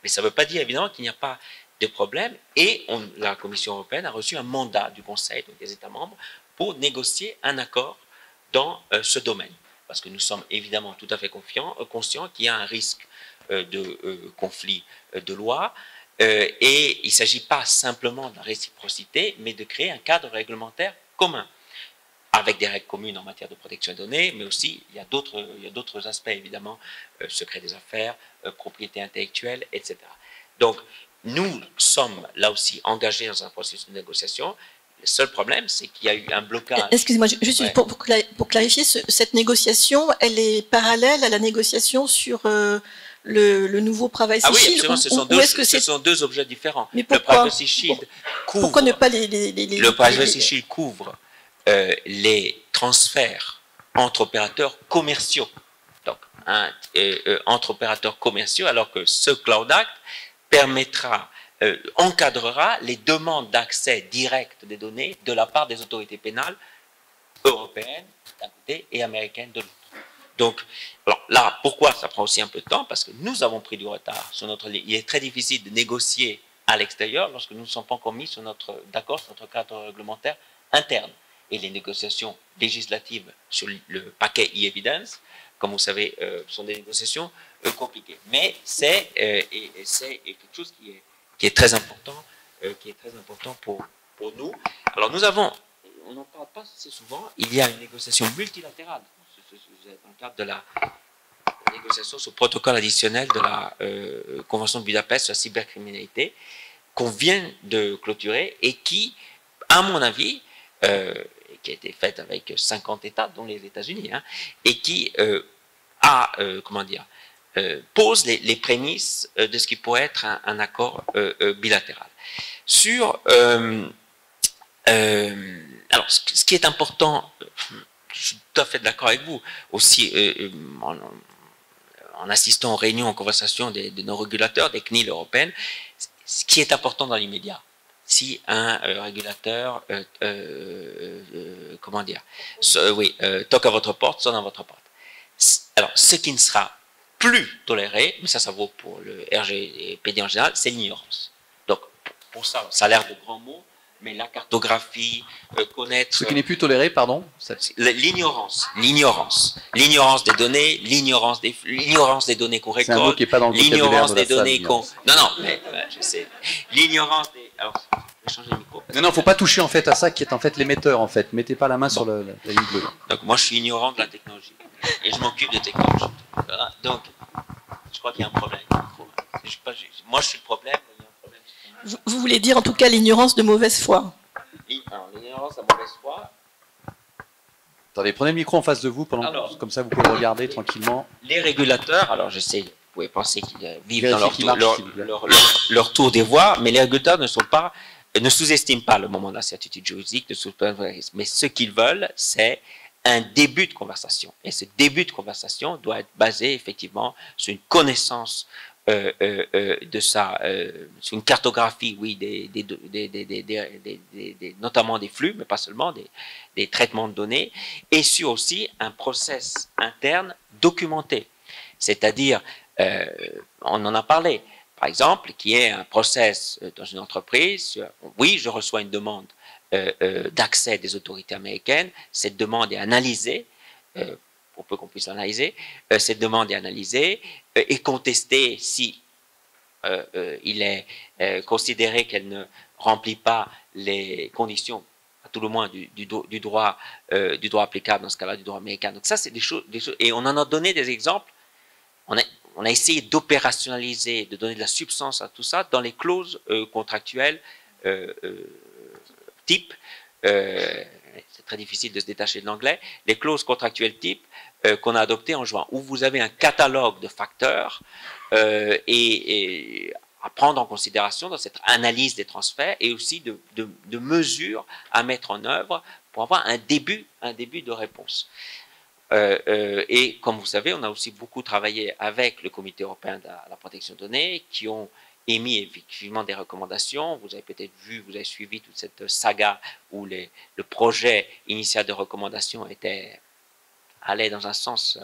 B: Mais ça ne veut pas dire évidemment qu'il n'y a pas de problème. Et la Commission européenne a reçu un mandat du Conseil, donc des États membres, pour négocier un accord dans ce domaine. Parce que nous sommes évidemment tout à fait conscients qu'il y a un risque de conflit de loi. Et il ne s'agit pas simplement de la réciprocité, mais de créer un cadre réglementaire commun, avec des règles communes en matière de protection des données, mais aussi il y a d'autres aspects, évidemment, secret des affaires, propriété intellectuelle, etc. Donc, nous sommes là aussi engagés dans un processus de négociation. Le seul problème, c'est qu'il y a eu un blocage.
C: Excusez-moi, juste pour clarifier, cette négociation, elle est parallèle à la négociation sur le nouveau Privacy
B: Shield.
C: Ah oui,
B: absolument, ce sont deux objets différents.
C: Mais pourquoi,
B: le Privacy Shield couvre,
C: pourquoi ne pas
B: le Privacy Shield couvre les transferts entre opérateurs commerciaux. Donc, entre opérateurs commerciaux, alors que ce Cloud Act permettra, encadrera les demandes d'accès direct des données de la part des autorités pénales européennes d'un côté et américaines de l'autre. Donc, alors là, pourquoi ça prend aussi un peu de temps? Parce que nous avons pris du retard sur notre ligne. Il est très difficile de négocier à l'extérieur lorsque nous ne sommes pas encore mis d'accord sur notre cadre réglementaire interne. et les négociations législatives sur le paquet e-evidence, comme vous savez, sont des négociations compliquées. Mais c'est quelque chose qui est très important, pour nous. Alors nous avons, on n'en parle pas assez souvent, il y a une négociation multilatérale dans le cadre de la négociation sur le protocole additionnel de la Convention de Budapest sur la cybercriminalité qu'on vient de clôturer et qui, à mon avis, qui a été faite avec 50 États, dont les États-Unis, hein, et qui pose les prémices de ce qui pourrait être un accord bilatéral. Alors, ce qui est important, je suis tout à fait d'accord avec vous, aussi en assistant aux réunions, aux conversations de nos régulateurs, des CNIL européennes, ce qui est important dans l'immédiat. Si un régulateur, toque à votre porte, sonne à votre porte. Alors, ce qui ne sera plus toléré, mais ça vaut pour le RGPD en général, c'est l'ignorance. Donc, pour ça a l'air de grands mots, mais la cartographie, connaître...
A: Ce qui n'est plus toléré, pardon?
B: L'ignorance des données, l'ignorance des données qu'on récolte,
A: c'est un mot qui n'est pas dans le
B: l'ignorance des
A: de
B: données qu'on... Non, mais je sais. L'ignorance des... Alors, je vais changer le micro.
A: Non, il ne faut pas toucher en fait à ça qui est en fait l'émetteur en fait. Mettez pas la main sur la ligne bleue.
B: Donc moi je suis ignorant de la technologie et je m'occupe de technologie. Voilà. Donc je crois qu'il y a un problème. Moi je suis le problème. Il y a un problème.
C: Vous voulez dire en tout cas l'ignorance de mauvaise foi?
B: L'ignorance de mauvaise foi.
A: Attendez, prenez le micro en face de vous comme ça vous pouvez le regarder tranquillement.
B: Les régulateurs, alors je sais, vous pouvez penser qu'ils vivent dans leur tour des voies, mais les régulateurs ne sous-estiment pas le moment d'incertitude juridique, mais ce qu'ils veulent, c'est un début de conversation. Et ce début de conversation doit être basé effectivement sur une connaissance de ça, sur une cartographie, oui, notamment des flux, mais pas seulement, des traitements de données, et sur aussi un process interne documenté. C'est-à-dire, on en a parlé, par exemple, qui est un process dans une entreprise, oui, je reçois une demande d'accès des autorités américaines, cette demande est analysée, pour peu qu'on puisse l'analyser, cette demande est analysée et contestée si il est considéré qu'elle ne remplit pas les conditions, à tout le moins, du droit applicable, dans ce cas-là, du droit américain. Donc ça, c'est des choses, et on en a donné des exemples. On a essayé d'opérationnaliser, de donner de la substance à tout ça dans les clauses contractuelles type, c'est très difficile de se détacher de l'anglais, les clauses contractuelles type qu'on a adoptées en juin, où vous avez un catalogue de facteurs et à prendre en considération dans cette analyse des transferts et aussi de mesures à mettre en œuvre pour avoir un début de réponse. Et comme vous savez, on a aussi beaucoup travaillé avec le Comité européen de la protection des données qui ont émis effectivement des recommandations. Vous avez peut-être vu, vous avez suivi toute cette saga où le projet initial de recommandation allait dans un sens,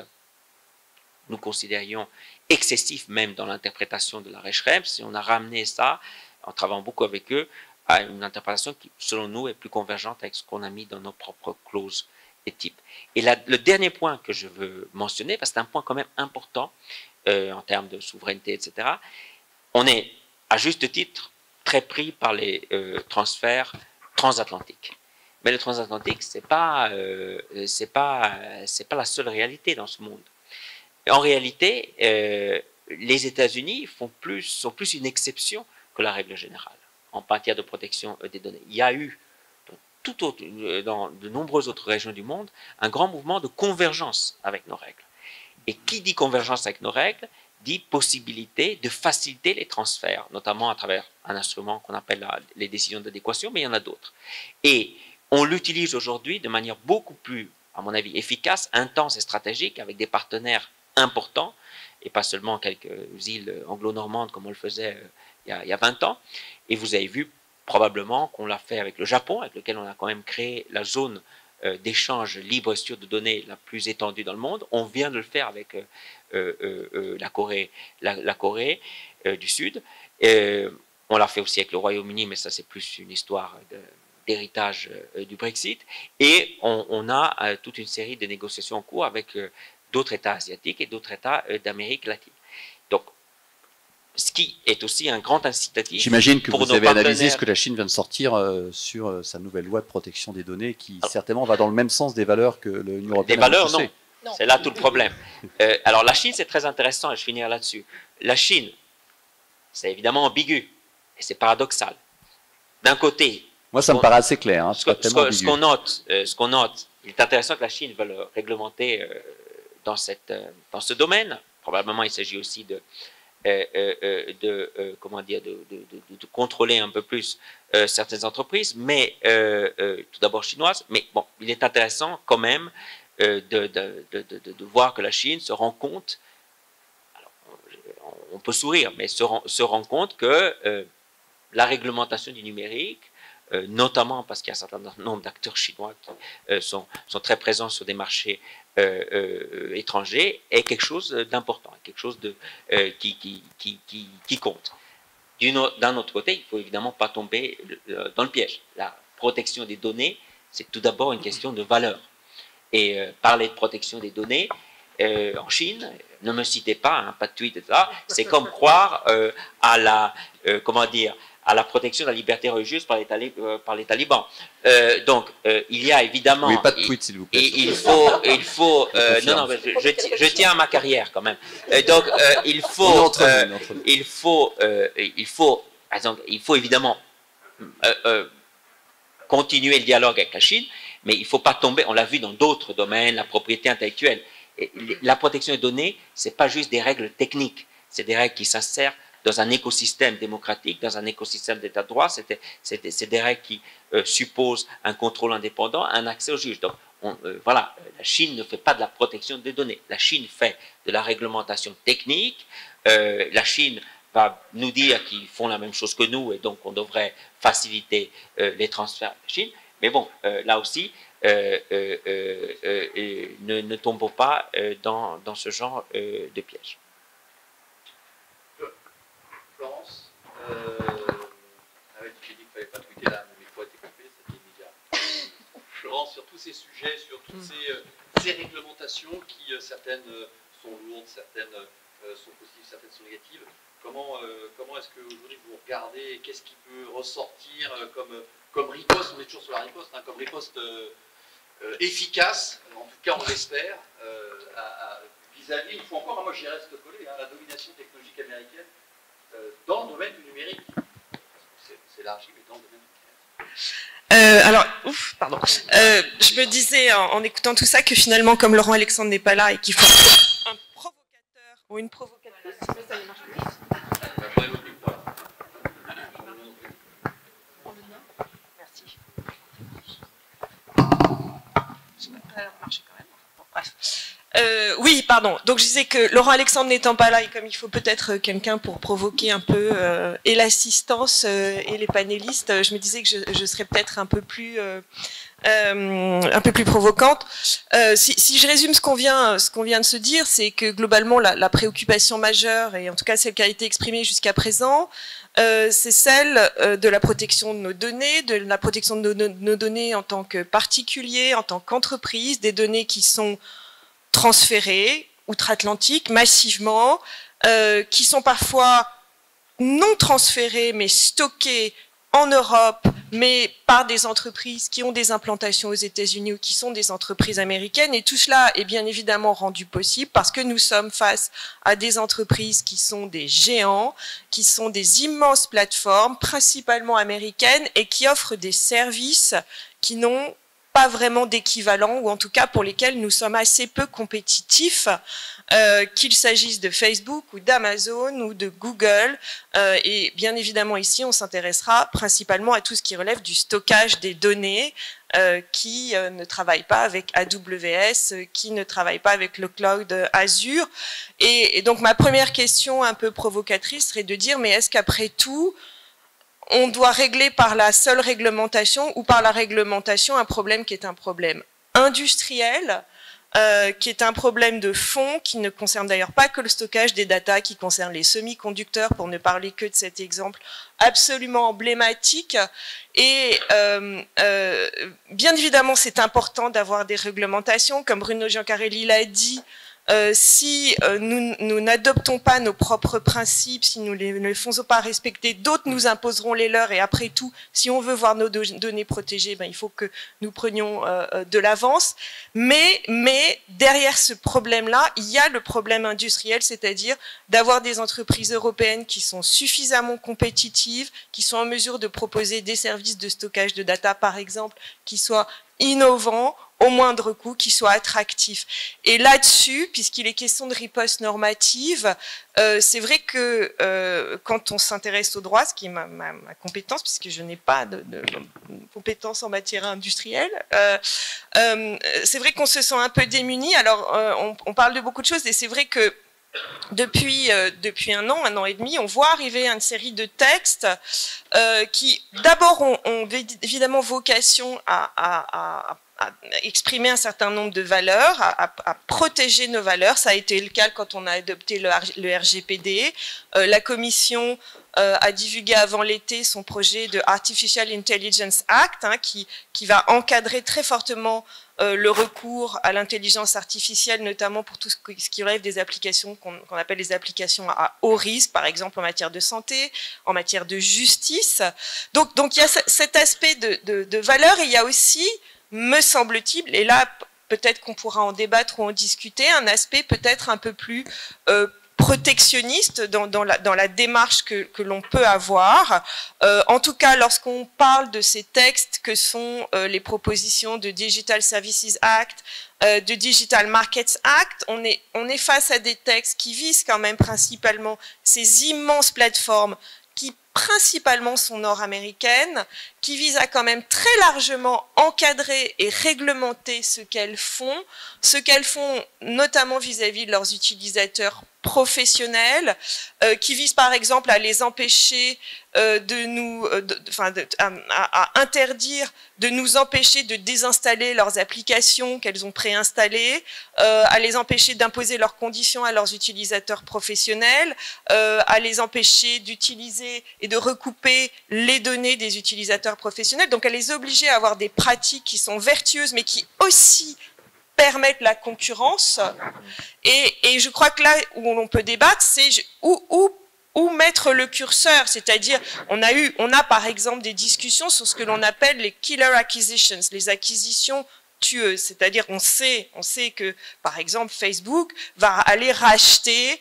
B: nous considérions, excessif même dans l'interprétation de l'arrêt Schrems. Et on a ramené ça, en travaillant beaucoup avec eux, à une interprétation qui, selon nous, est plus convergente avec ce qu'on a mis dans nos propres clauses et types. Et le dernier point que je veux mentionner, parce que c'est un point quand même important en termes de souveraineté, etc., on est, à juste titre, très pris par les transferts transatlantiques. Mais le transatlantique, c'est pas la seule réalité dans ce monde. En réalité, les États-Unis sont plus une exception que la règle générale en matière de protection des données. Il y a eu dans de nombreuses autres régions du monde un grand mouvement de convergence avec nos règles. Et qui dit convergence avec nos règles dit possibilité de faciliter les transferts, notamment à travers un instrument qu'on appelle les décisions d'adéquation, mais il y en a d'autres. Et on l'utilise aujourd'hui de manière beaucoup plus, à mon avis, efficace, intense et stratégique avec des partenaires importants, et pas seulement quelques îles anglo-normandes comme on le faisait il y a 20 ans. Et vous avez vu probablement qu'on l'a fait avec le Japon, avec lequel on a quand même créé la zone d'échange libre et sûr de données la plus étendue dans le monde. On vient de le faire avec la Corée du Sud. On l'a fait aussi avec le Royaume-Uni, mais ça c'est plus une histoire d'héritage du Brexit, et on a toute une série de négociations en cours avec d'autres États asiatiques et d'autres États d'Amérique latine. Donc, ce qui est aussi un grand incitatif.
A: J'imagine que
B: pour
A: vous
B: nos
A: avez analysé
B: partenaires.
A: ce que la Chine vient de sortir sur sa nouvelle loi de protection des données, qui certainement va dans le même sens des valeurs que l'Union européenne.
B: Des valeurs,
A: a poussées.
B: non. C'est là tout le problème. Alors, la Chine, c'est très intéressant, et je finirai là-dessus. La Chine, c'est évidemment ambigu, et c'est paradoxal. D'un côté,
A: Moi, ça me paraît assez clair. Hein,
B: ce qu'on note, il est intéressant que la Chine veuille réglementer dans ce domaine. Probablement, il s'agit aussi de contrôler un peu plus certaines entreprises, mais tout d'abord chinoises. Mais bon, il est intéressant quand même de voir que la Chine se rend compte, alors, on peut sourire, mais se rend compte que la réglementation du numérique, notamment parce qu'il y a un certain nombre d'acteurs chinois qui sont très présents sur des marchés étrangers, est quelque chose d'important, quelque chose qui compte. D'un autre côté, il ne faut évidemment pas tomber dans le piège. La protection des données, c'est tout d'abord une question de valeur. Et parler de protection des données, en Chine, ne me citez pas, hein, pas de tweet, etc. C'est comme croire à la protection de la liberté religieuse par les talibans. Donc, il y a évidemment...
A: Oui, pas de tweet, s'il vous plaît.
B: Il faut non, je tiens à ma carrière quand même. Donc, il faut évidemment continuer le dialogue avec la Chine, mais il ne faut pas tomber, on l'a vu dans d'autres domaines, la propriété intellectuelle. Et la protection des données, ce n'est pas juste des règles techniques, c'est des règles qui s'insèrent dans un écosystème démocratique, dans un écosystème d'état de droit, c'est des règles qui supposent un contrôle indépendant, un accès aux juges. Donc, voilà, la Chine ne fait pas de la protection des données. La Chine fait de la réglementation technique. La Chine va nous dire qu'ils font la même chose que nous et donc on devrait faciliter les transferts de la Chine. Mais bon, là aussi, ne tombons pas dans ce genre de piège.
A: Florence, j'ai dit qu'il ne fallait pas tweeter là, mais il faut être coupé, c'était immédiat. Florence, sur tous ces sujets, sur toutes ces réglementations qui, certaines sont lourdes, certaines sont positives, certaines sont négatives, comment est-ce qu'aujourd'hui vous regardez, qu'est-ce qui peut ressortir comme riposte, on est toujours sur la riposte, hein, comme riposte efficace, en tout cas on l'espère, vis-à-vis, il faut encore, moi j'y reste collé, hein, la domination technologique américaine dans le domaine du numérique. C'est élargi, mais dans le domaine du numérique.
E: Je me disais en écoutant tout ça que finalement, comme Laurent Alexandre n'est pas là et qu'il faut un provocateur ou une provocatrice, ça ne marche plus. Merci. Ça a marché quand même. Bon, bref. Oui, pardon. Donc je disais que Laurent Alexandre n'étant pas là et comme il faut peut-être quelqu'un pour provoquer un peu et l'assistance et les panélistes, je me disais que je serais peut-être un peu plus provocante. Si je résume ce qu'on vient de se dire, c'est que globalement la préoccupation majeure et en tout cas celle qui a été exprimée jusqu'à présent, c'est celle de la protection de nos données, de la protection de nos données en tant que particulier, en tant qu'entreprise, des données qui sont transférées outre-Atlantique massivement, qui sont parfois non transférées mais stockées en Europe, mais par des entreprises qui ont des implantations aux États-Unis ou qui sont des entreprises américaines. Et tout cela est bien évidemment rendu possible parce que nous sommes face à des entreprises qui sont des géants, qui sont des immenses plateformes, principalement américaines, et qui offrent des services qui n'ont pas vraiment d'équivalent, ou en tout cas pour lesquels nous sommes assez peu compétitifs, qu'il s'agisse de Facebook ou d'Amazon ou de Google. Et bien évidemment ici, on s'intéressera principalement à tout ce qui relève du stockage des données, qui ne travaille pas avec AWS, qui ne travaille pas avec le cloud Azure. Et donc ma première question un peu provocatrice serait de dire, mais est-ce qu'après tout, on doit régler par la seule réglementation ou par la réglementation un problème qui est un problème industriel, qui est un problème de fond, qui ne concerne d'ailleurs pas que le stockage des data, qui concerne les semi-conducteurs, pour ne parler que de cet exemple absolument emblématique. Et bien évidemment, c'est important d'avoir des réglementations, comme Bruno Giancarelli l'a dit. Si nous n'adoptons pas nos propres principes, si nous ne les faisons pas respecter, d'autres nous imposeront les leurs. Et après tout, si on veut voir nos données protégées, ben, il faut que nous prenions de l'avance. Mais derrière ce problème-là, il y a le problème industriel, c'est-à-dire d'avoir des entreprises européennes qui sont suffisamment compétitives, qui sont en mesure de proposer des services de stockage de data, par exemple, qui soient innovants, au moindre coût, qui soit attractif. Et là-dessus, puisqu'il est question de riposte normative, c'est vrai que quand on s'intéresse au droit, ce qui est ma compétence, puisque je n'ai pas de compétences en matière industrielle, c'est vrai qu'on se sent un peu démuni. Alors, on parle de beaucoup de choses, et c'est vrai que depuis un an et demi, on voit arriver une série de textes qui, d'abord, ont évidemment vocation à exprimer un certain nombre de valeurs, à protéger nos valeurs. Ça a été le cas quand on a adopté le RGPD. La Commission a divulgué avant l'été son projet de Artificial Intelligence Act, hein, qui va encadrer très fortement le recours à l'intelligence artificielle, notamment pour tout ce qui relève des applications qu'on appelle les applications à haut risque, par exemple en matière de santé, en matière de justice. Donc il y a cet aspect de valeur, et il y a aussi, me semble-t-il, et là peut-être qu'on pourra en débattre ou en discuter, un aspect peut-être un peu plus protectionniste dans la démarche que l'on peut avoir. En tout cas, lorsqu'on parle de ces textes que sont les propositions de Digital Services Act, de Digital Markets Act, on est face à des textes qui visent quand même principalement ces immenses plateformes qui principalement sont nord-américaines, qui visent à quand même très largement encadrer et réglementer ce qu'elles font notamment vis-à-vis de leurs utilisateurs professionnels, qui visent par exemple à les empêcher à interdire de nous empêcher de désinstaller leurs applications qu'elles ont préinstallées, à les empêcher d'imposer leurs conditions à leurs utilisateurs professionnels, à les empêcher d'utiliser et de recouper les données des utilisateurs professionnels, donc à les obliger à avoir des pratiques qui sont vertueuses mais qui aussi permettent la concurrence. Et je crois que là où l'on peut débattre, c'est où mettre le curseur, c'est-à-dire on a par exemple des discussions sur ce que l'on appelle les killer acquisitions, les acquisitions tueuses, c'est-à-dire on sait que par exemple Facebook va aller racheter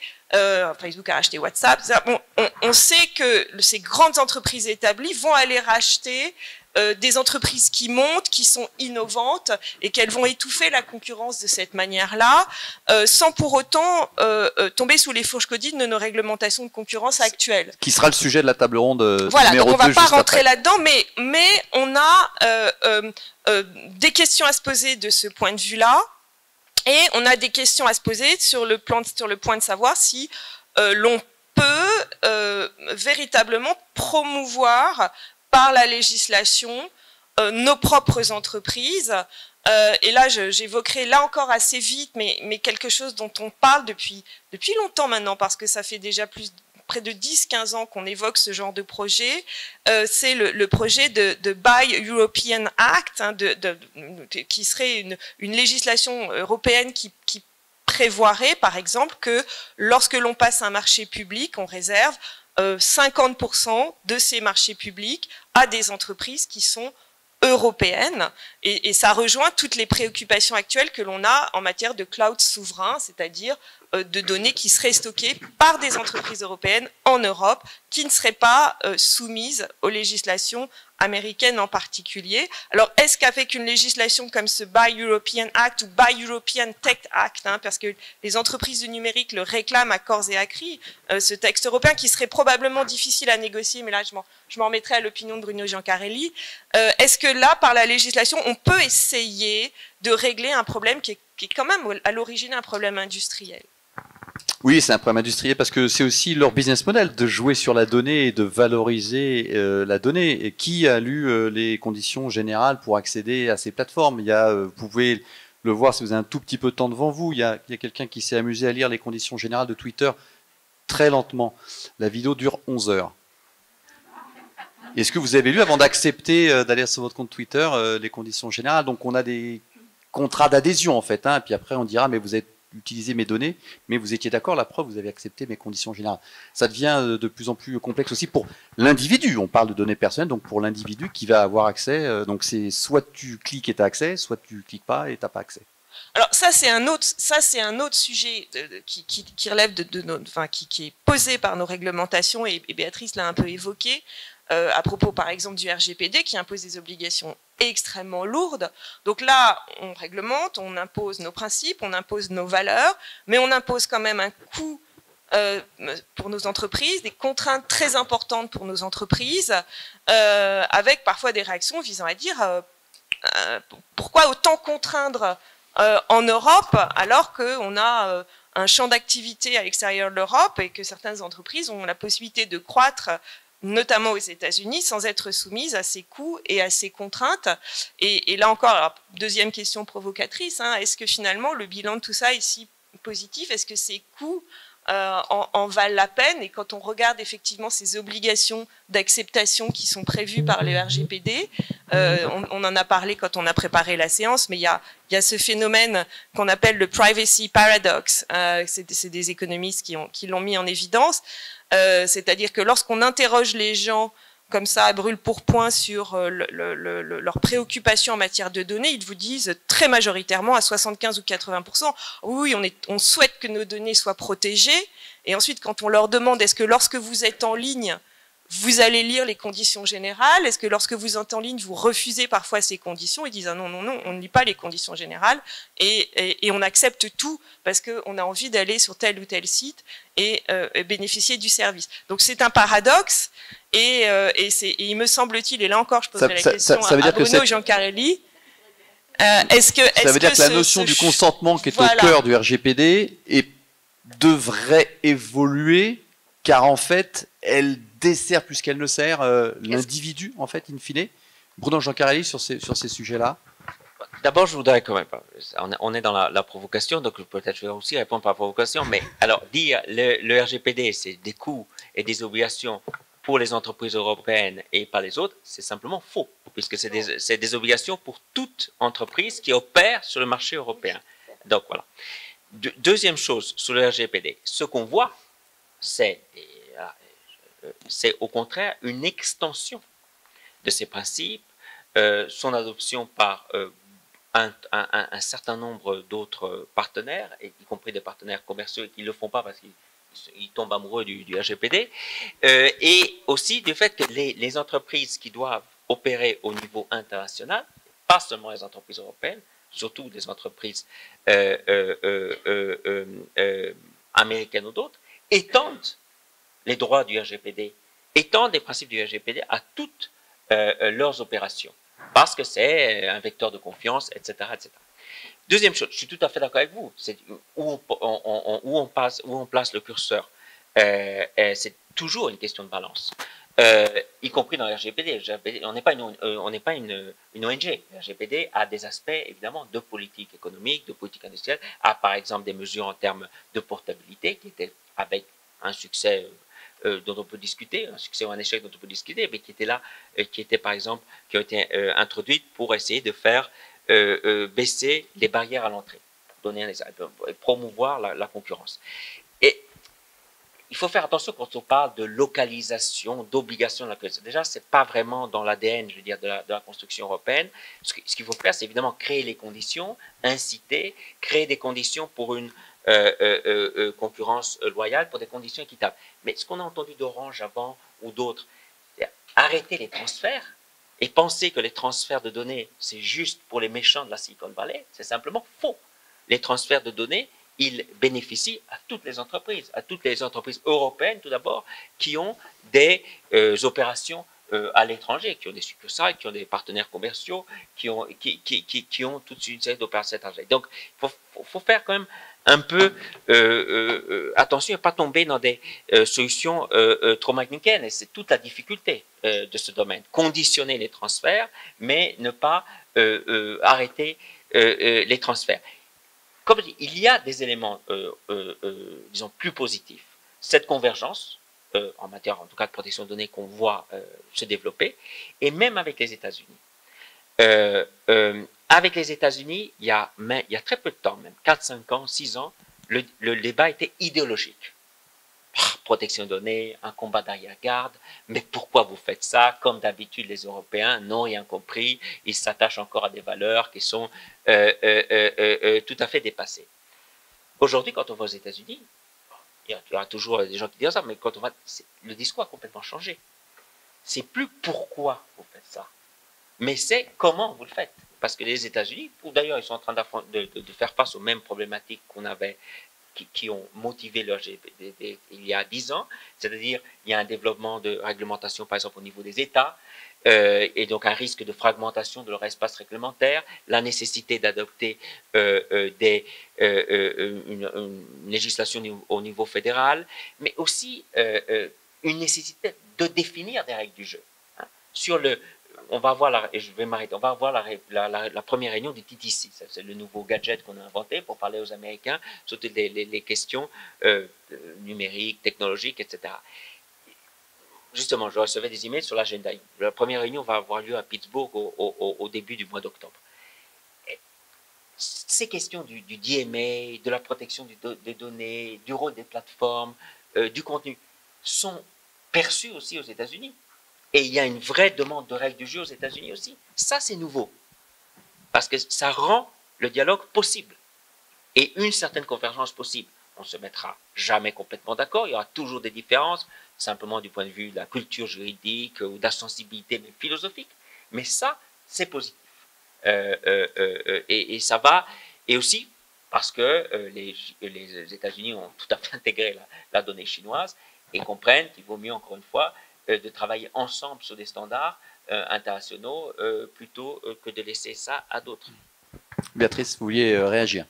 E: Facebook a racheté WhatsApp, on sait que ces grandes entreprises établies vont aller racheter des entreprises qui montent, qui sont innovantes, et qu'elles vont étouffer la concurrence de cette manière-là, sans pour autant tomber sous les fourches codiques de nos réglementations de concurrence actuelles.
A: Qui sera le sujet de la table ronde
E: voilà,
A: numéro 2.
E: Donc on ne va pas rentrer là-dedans, mais on a des questions à se poser de ce point de vue-là, et on a des questions à se poser sur le point de savoir si l'on peut véritablement promouvoir par la législation nos propres entreprises. Et là, j'évoquerai là encore assez vite, mais quelque chose dont on parle depuis longtemps maintenant, parce que ça fait déjà près de 10-15 ans qu'on évoque ce genre de projet. C'est le projet de Buy European Act, hein, qui serait une législation européenne qui prévoirait, par exemple, que lorsque l'on passe un marché public, on réserve 50% de ces marchés publics à des entreprises qui sont européennes, et ça rejoint toutes les préoccupations actuelles que l'on a en matière de cloud souverain, c'est-à-dire de données qui seraient stockées par des entreprises européennes en Europe, qui ne seraient pas soumises aux législations américaines en particulier. Alors, est-ce qu'avec une législation comme ce Buy European Act ou Buy European Tech Act, hein, parce que les entreprises du numérique le réclament à corps et à cri, ce texte européen qui serait probablement difficile à négocier, mais là je m'en remettrai à l'opinion de Bruno Giancarelli, est-ce que là, par la législation, on peut essayer de régler un problème qui est quand même à l'origine un problème industriel?
A: Oui, c'est un problème industriel parce que c'est aussi leur business model de jouer sur la donnée et de valoriser la donnée. Et qui a lu les conditions générales pour accéder à ces plateformes? Vous pouvez le voir si vous avez un tout petit peu de temps devant vous. Il y a quelqu'un qui s'est amusé à lire les conditions générales de Twitter très lentement. La vidéo dure 11 heures. Est-ce que vous avez lu avant d'accepter d'aller sur votre compte Twitter les conditions générales? Donc on a des contrats d'adhésion en fait, hein, et puis après on dira mais vous avez utilisé mes données, mais vous étiez d'accord, la preuve, vous avez accepté mes conditions générales. Ça devient de plus en plus complexe aussi pour l'individu. On parle de données personnelles, donc pour l'individu qui va avoir accès. Donc c'est soit tu cliques et tu as accès, soit tu cliques pas et tu n'as pas accès.
E: Alors ça c'est un autre sujet qui relève qui est posé par nos réglementations et Béatrice l'a un peu évoqué à propos par exemple du RGPD qui impose des obligations extrêmement lourdes. Donc là on réglemente, on impose nos principes, on impose nos valeurs, mais on impose quand même un coût pour nos entreprises, des contraintes très importantes pour nos entreprises, avec parfois des réactions visant à dire pourquoi autant contraindre en Europe, alors qu'on a un champ d'activité à l'extérieur de l'Europe et que certaines entreprises ont la possibilité de croître, notamment aux États-Unis, sans être soumises à ces coûts et à ces contraintes. Et là encore, alors, deuxième question provocatrice, hein, est-ce que finalement le bilan de tout ça est si positif? Est-ce que ces coûts en valent la peine? Et quand on regarde effectivement ces obligations d'acceptation qui sont prévues par le RGPD, on en a parlé quand on a préparé la séance, mais il y a ce phénomène qu'on appelle le privacy paradox. C'est des économistes qui l'ont mis en évidence. C'est-à-dire que lorsqu'on interroge les gens comme ça, à brûle pour point sur leurs préoccupations en matière de données, ils vous disent très majoritairement, à 75 ou 80%, oui, on souhaite que nos données soient protégées. Et ensuite, quand on leur demande, est-ce que lorsque vous êtes en ligne, vous allez lire les conditions générales? Est-ce que lorsque vous êtes en ligne, vous refusez parfois ces conditions? Ils disent ah non, on ne lit pas les conditions générales et on accepte tout parce qu'on a envie d'aller sur tel ou tel site et bénéficier du service. Donc c'est un paradoxe et il me semble-t-il, et là encore je poserai la question à Bruno Giancarelli,
A: ça veut dire que la notion du consentement qui est au cœur du RGPD devrait évoluer, car en fait elle dessert plus qu'elle ne sert l'individu, en fait, in fine. Bruno Giancarelli sur ces sujets-là.
B: D'abord, je voudrais quand même, on est dans la provocation, donc peut-être je vais aussi répondre par provocation, mais alors dire le RGPD, c'est des coûts et des obligations pour les entreprises européennes et pas les autres, c'est simplement faux, puisque c'est des obligations pour toute entreprise qui opère sur le marché européen. Donc voilà. Deuxième chose sur le RGPD, ce qu'on voit, c'est au contraire une extension de ces principes, son adoption par un certain nombre d'autres partenaires, y compris des partenaires commerciaux qui ne le font pas parce qu'ils tombent amoureux du RGPD, et aussi du fait que les entreprises qui doivent opérer au niveau international, pas seulement les entreprises européennes, surtout des entreprises américaines ou d'autres, étendent les droits du RGPD, étendent les principes du RGPD à toutes leurs opérations, parce que c'est un vecteur de confiance, etc., etc. Deuxième chose, je suis tout à fait d'accord avec vous, c'est où on place le curseur. C'est toujours une question de balance, y compris dans le RGPD. On n'est pas une ONG. Le RGPD a des aspects, évidemment, de politique économique, de politique industrielle, a par exemple des mesures en termes de portabilité, qui étaient avec un succès dont on peut discuter, un succès ou un échec dont on peut discuter, mais qui étaient là, qui étaient par exemple, qui ont été introduites pour essayer de faire baisser les barrières à l'entrée, donner un exemple, promouvoir la concurrence. Et il faut faire attention quand on parle de localisation, d'obligation de la connaissance. Déjà, c'est pas vraiment dans l'ADN, je veux dire, de la construction européenne. Ce qu'il faut faire, c'est évidemment créer les conditions, inciter, créer des conditions pour une concurrence loyale, pour des conditions équitables. Mais ce qu'on a entendu d'Orange avant ou d'autres, c'est arrêter les transferts et penser que les transferts de données, c'est juste pour les méchants de la Silicon Valley, c'est simplement faux. Les transferts de données, ils bénéficient à toutes les entreprises européennes tout d'abord, qui ont des opérations à l'étranger, qui ont des succursales, qui ont des partenaires commerciaux, qui ont toute une série d'opérations étrangères. Donc, il faut faire quand même un peu attention à ne pas tomber dans des solutions trop manichéennes. Et c'est toute la difficulté de ce domaine. Conditionner les transferts, mais ne pas arrêter les transferts. Comme il y a des éléments, disons, plus positifs. Cette convergence, en matière, en tout cas, de protection de données qu'on voit se développer, et même avec les États-Unis. Avec les États-Unis, il y a très peu de temps, même 4, 5 ans, 6 ans, le débat était idéologique. Protection de données, un combat d'arrière-garde, mais pourquoi vous faites ça? Comme d'habitude, les Européens n'ont rien compris, ils s'attachent encore à des valeurs qui sont tout à fait dépassées. Aujourd'hui, quand on va aux États-Unis, il y aura toujours des gens qui disent ça, mais quand on va, le discours a complètement changé. C'est plus pourquoi vous faites ça, mais c'est comment vous le faites. Parce que les États-Unis, d'ailleurs, ils sont en train de faire face aux mêmes problématiques qu'on avait, qui ont motivé leur GPD il y a 10 ans, c'est-à-dire il y a un développement de réglementation, par exemple, au niveau des États, et donc un risque de fragmentation de leur espace réglementaire, la nécessité d'adopter une législation au niveau fédéral, mais aussi une nécessité de définir des règles du jeu. Hein. On va voir, et je vais m'arrêter, on va voir la première réunion du TTC. C'est le nouveau gadget qu'on a inventé pour parler aux Américains sur toutes les questions numériques, technologiques, etc. Justement, je recevais des emails sur l'agenda. La première réunion va avoir lieu à Pittsburgh au début du mois d'octobre. Ces questions du DMA, de la protection des données, du rôle des plateformes, du contenu, sont perçues aussi aux États-Unis. Et il y a une vraie demande de règles du jeu aux États-Unis aussi. Ça, c'est nouveau. Parce que ça rend le dialogue possible. Et une certaine convergence possible. On ne se mettra jamais complètement d'accord. Il y aura toujours des différences, simplement du point de vue de la culture juridique ou de la sensibilité même philosophique. Mais ça, c'est positif. Et ça va. Et aussi parce que les États-Unis ont tout à fait intégré la donnée chinoise et comprennent qu'il vaut mieux, encore une fois, de travailler ensemble sur des standards internationaux plutôt que de laisser ça à d'autres.
A: Béatrice, vous vouliez réagir?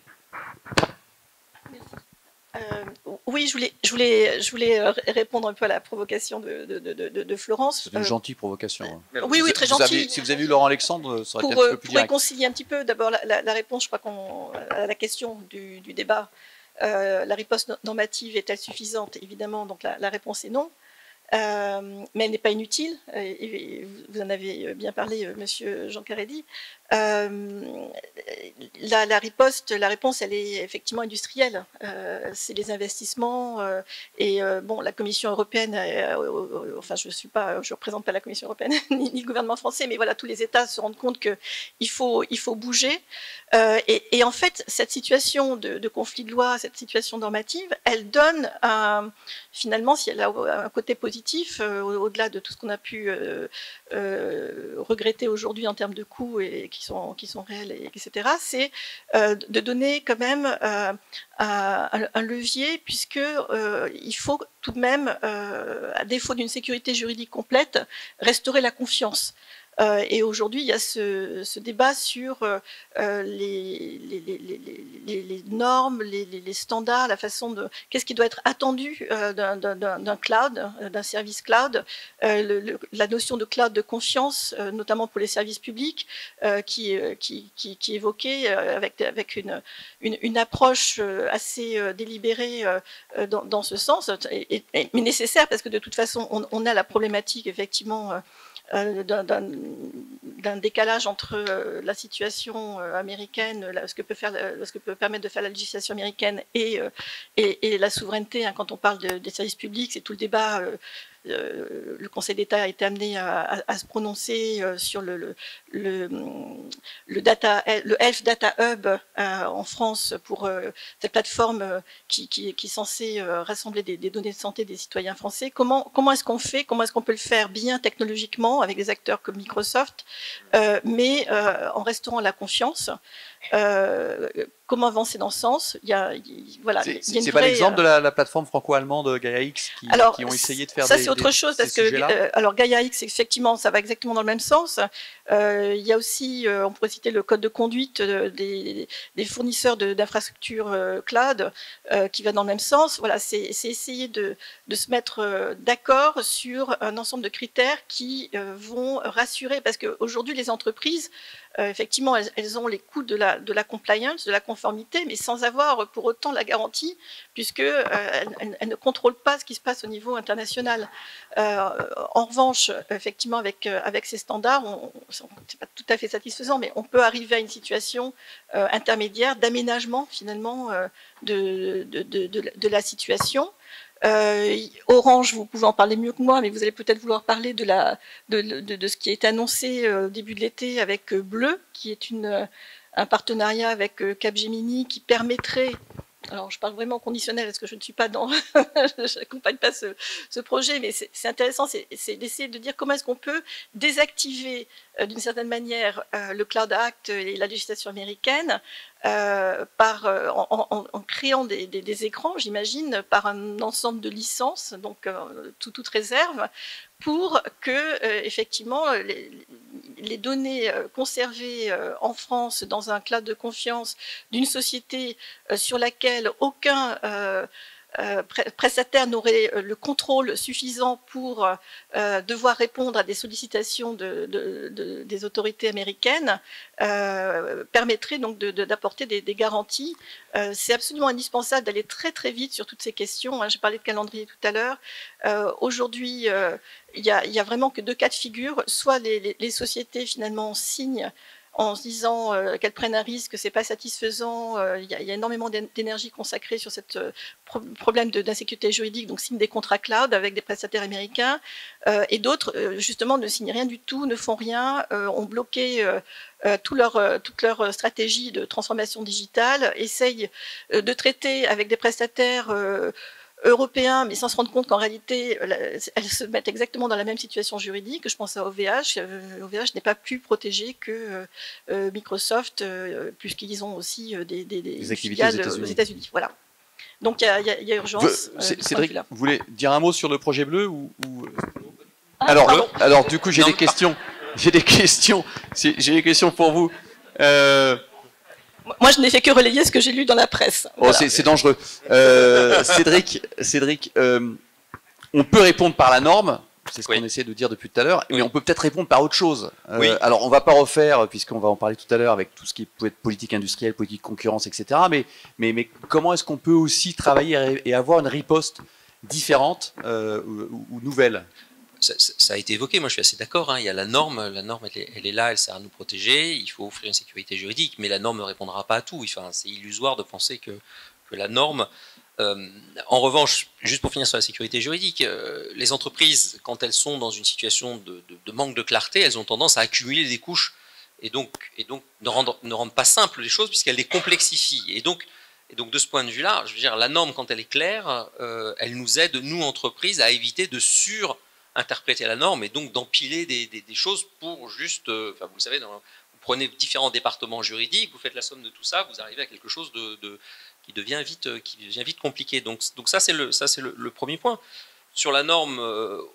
C: Oui, je voulais répondre un peu à la provocation de Florence.
A: C'est une gentille provocation. Hein.
C: Oui, très gentille.
A: Si vous avez vu Laurent Alexandre, ça aurait été un petit peu plus
C: pour
A: direct.
C: réconcilier un petit peu, d'abord la réponse, je crois à la question du débat. La riposte normative est-elle suffisante? Évidemment, donc la réponse est non. Mais elle n'est pas inutile, et vous en avez bien parlé, monsieur Jean Carédy. La réponse, elle est effectivement industrielle. C'est les investissements, et bon, la Commission européenne, enfin, je ne représente pas la Commission européenne ni le gouvernement français, mais voilà, tous les États se rendent compte qu'il faut bouger. Et en fait, cette situation de conflit de loi, cette situation normative, elle donne finalement, si elle a un côté positif, au-delà de tout ce qu'on a pu regretter aujourd'hui en termes de coûts et qui sont réels, etc., c'est de donner quand même un levier, puisque il faut tout de même, à défaut d'une sécurité juridique complète, restaurer la confiance. Et aujourd'hui, il y a ce débat sur les normes, les standards, la façon de... Qu'est-ce qui doit être attendu d'un cloud, d'un service cloud, la notion de cloud de confiance, notamment pour les services publics, qui est évoquée avec une approche assez délibérée dans ce sens, mais nécessaire, parce que de toute façon, on a la problématique, effectivement, d'un décalage entre la situation américaine, ce que peut permettre de faire la législation américaine et la souveraineté. Hein, quand on parle des services publics, c'est tout le débat. Le Conseil d'État a été amené à se prononcer sur le Health Data Hub en France, pour cette plateforme qui est censée rassembler des données de santé des citoyens français. Comment est-ce qu'on fait? Comment est-ce qu'on peut le faire bien technologiquement avec des acteurs comme Microsoft, mais en restaurant la confiance? Comment avancer dans ce sens? Voilà, c'est
A: pas l'exemple de la plateforme franco-allemande Gaia-X qui ont essayé de faire
C: ça, c'est autre chose, parce que alors Gaia-X, effectivement, ça va exactement dans le même sens. Il y a aussi, on pourrait citer le code de conduite des fournisseurs d'infrastructures cloud qui va dans le même sens. Voilà, c'est essayer de se mettre d'accord sur un ensemble de critères qui vont rassurer, parce qu'aujourd'hui, les entreprises effectivement, elles ont les coûts de la compliance, de la conformité, mais sans avoir pour autant la garantie, puisque elles ne contrôlent pas ce qui se passe au niveau international. En revanche, effectivement, avec ces standards, c'est pas tout à fait satisfaisant, mais on peut arriver à une situation intermédiaire d'aménagement finalement de la situation. Orange, vous pouvez en parler mieux que moi, mais vous allez peut-être vouloir parler de ce qui est annoncé au début de l'été avec Bleu, qui est un partenariat avec Capgemini qui permettrait, alors je parle vraiment conditionnel parce que je ne suis pas dans, je n'accompagne pas ce projet, mais c'est intéressant, c'est d'essayer de dire comment est-ce qu'on peut désactiver d'une certaine manière le Cloud Act et la législation américaine en créant des écrans, j'imagine, par un ensemble de licences, donc toute réserve, pour que effectivement les données conservées en France dans un cloud de confiance d'une société sur laquelle aucun prestataire n'aurait le contrôle suffisant pour devoir répondre à des sollicitations des autorités américaines, permettrait donc d'apporter des garanties. C'est absolument indispensable d'aller très très vite sur toutes ces questions. J'ai parlé de calendrier tout à l'heure. Aujourd'hui, il y a vraiment que deux cas de figure. Soit les sociétés finalement signent en se disant qu'elles prennent un risque, c'est pas satisfaisant, il y a énormément d'énergie consacrée sur ce problème d'insécurité juridique, donc signent des contrats cloud avec des prestataires américains, et d'autres, justement, ne signent rien du tout, ne font rien, ont bloqué toute leur stratégie de transformation digitale, essayent de traiter avec des prestataires européens, mais sans se rendre compte qu'en réalité, elles se mettent exactement dans la même situation juridique. Je pense à OVH. OVH n'est pas plus protégé que Microsoft, puisqu'ils ont aussi des activités aux États-Unis. Voilà. Donc il y a urgence.
A: Cédric, vous voulez dire un mot sur le projet Bleu ou... Alors, du coup, j'ai des questions. J'ai des questions pour vous.
C: Moi, je n'ai fait que relayer ce que j'ai lu dans la presse.
A: Voilà. Oh, c'est dangereux. Cédric, on peut répondre par la norme, c'est ce qu'on essaie de dire depuis tout à l'heure, mais on peut peut-être répondre par autre chose. Alors, on ne va pas refaire, puisqu'on va en parler tout à l'heure, avec tout ce qui peut être politique industrielle, politique concurrence, etc. Mais comment est-ce qu'on peut aussi travailler et avoir une riposte différente ou nouvelle ?
D: Ça a été évoqué, moi je suis assez d'accord, il y a la norme elle est là, elle sert à nous protéger, il faut offrir une sécurité juridique, mais la norme ne répondra pas à tout, enfin, c'est illusoire de penser que la norme... en revanche, juste pour finir sur la sécurité juridique, les entreprises, quand elles sont dans une situation de manque de clarté, elles ont tendance à accumuler des couches, et donc ne rendent pas simples les choses, puisqu'elles les complexifient, et donc de ce point de vue-là, je veux dire, la norme, quand elle est claire, elle nous aide, nous, entreprises, à éviter de interpréter la norme et donc d'empiler des choses pour juste, enfin vous le savez, vous prenez différents départements juridiques, vous faites la somme de tout ça, vous arrivez à quelque chose qui devient vite compliqué. Donc ça c'est le premier point. Sur la norme,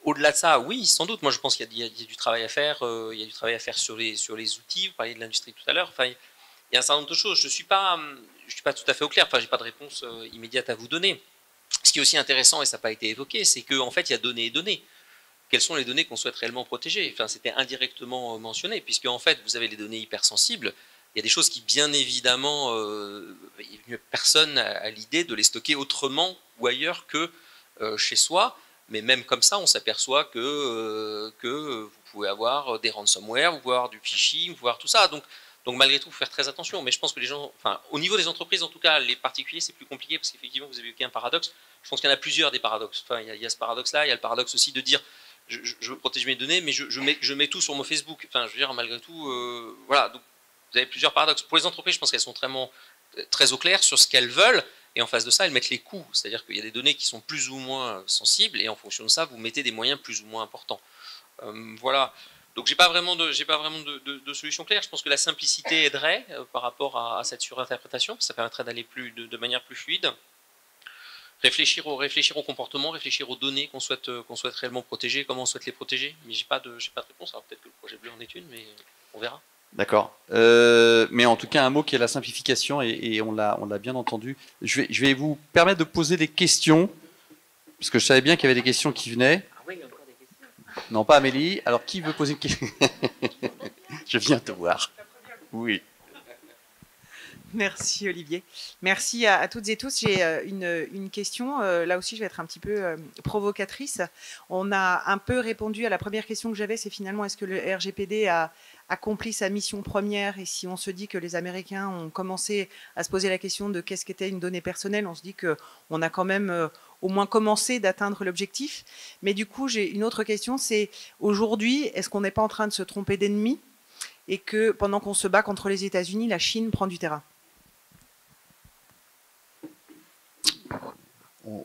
D: au-delà de ça, oui, sans doute. Moi je pense qu'il y a du travail à faire. Il y a du travail à faire sur les outils. Vous parliez de l'industrie tout à l'heure. Enfin, il y a un certain nombre de choses. Je suis pas tout à fait au clair. Enfin, j'ai pas de réponse immédiate à vous donner. Ce qui est aussi intéressant, et ça n'a pas été évoqué, c'est qu'en fait il y a données et données. Quelles sont les données qu'on souhaite réellement protéger? Enfin, c'était indirectement mentionné, puisque en fait, vous avez les données hypersensibles. Il y a des choses qui, bien évidemment, personne n'a l'idée de les stocker autrement ou ailleurs que chez soi. Mais même comme ça, on s'aperçoit que vous pouvez avoir des ransomware, vous pouvez avoir du phishing, vous pouvez avoir tout ça. Donc malgré tout, il faut faire très attention. Mais je pense que les gens, enfin, au niveau des entreprises, en tout cas, les particuliers, c'est plus compliqué, parce qu'effectivement, vous avez évoqué un paradoxe. Je pense qu'il y en a plusieurs des paradoxes. Enfin, il y a ce paradoxe-là, il y a le paradoxe aussi de dire je veux protéger mes données, mais je mets tout sur mon Facebook. Enfin, je veux dire, malgré tout, voilà. Donc, vous avez plusieurs paradoxes. Pour les entreprises, je pense qu'elles sont très au clair sur ce qu'elles veulent, et en face de ça, elles mettent les coûts. C'est-à-dire qu'il y a des données qui sont plus ou moins sensibles, et en fonction de ça, vous mettez des moyens plus ou moins importants. Voilà. Donc, j'ai pas vraiment de solution claire. Je pense que la simplicité aiderait par rapport à cette surinterprétation. Ça permettrait d'aller de manière plus fluide. Réfléchir au comportement, réfléchir aux données qu'on souhaite réellement protéger, comment on souhaite les protéger. Mais j'ai pas de réponse. Alors peut-être que le projet Bleu en est une, mais on verra.
A: D'accord. Mais en tout cas, un mot qui est la simplification, et on l'a bien entendu. Je vais vous permettre de poser des questions, parce que je savais bien qu'il y avait des questions qui venaient.
B: Ah oui, il y a encore des questions.
A: Non, pas Amélie. Alors, qui veut poser une question? Je viens te voir. Oui.
F: Merci Olivier. Merci à toutes et tous. J'ai une question, là aussi je vais être un petit peu provocatrice. On a un peu répondu à la première question que j'avais, c'est finalement est-ce que le RGPD a accompli sa mission première, et si on se dit que les Américains ont commencé à se poser la question de qu'est-ce qu'était une donnée personnelle, on se dit qu'on a quand même au moins commencé d'atteindre l'objectif. Mais du coup j'ai une autre question, c'est aujourd'hui, est-ce qu'on n'est pas en train de se tromper d'ennemi et que pendant qu'on se bat contre les États-Unis, la Chine prend du terrain?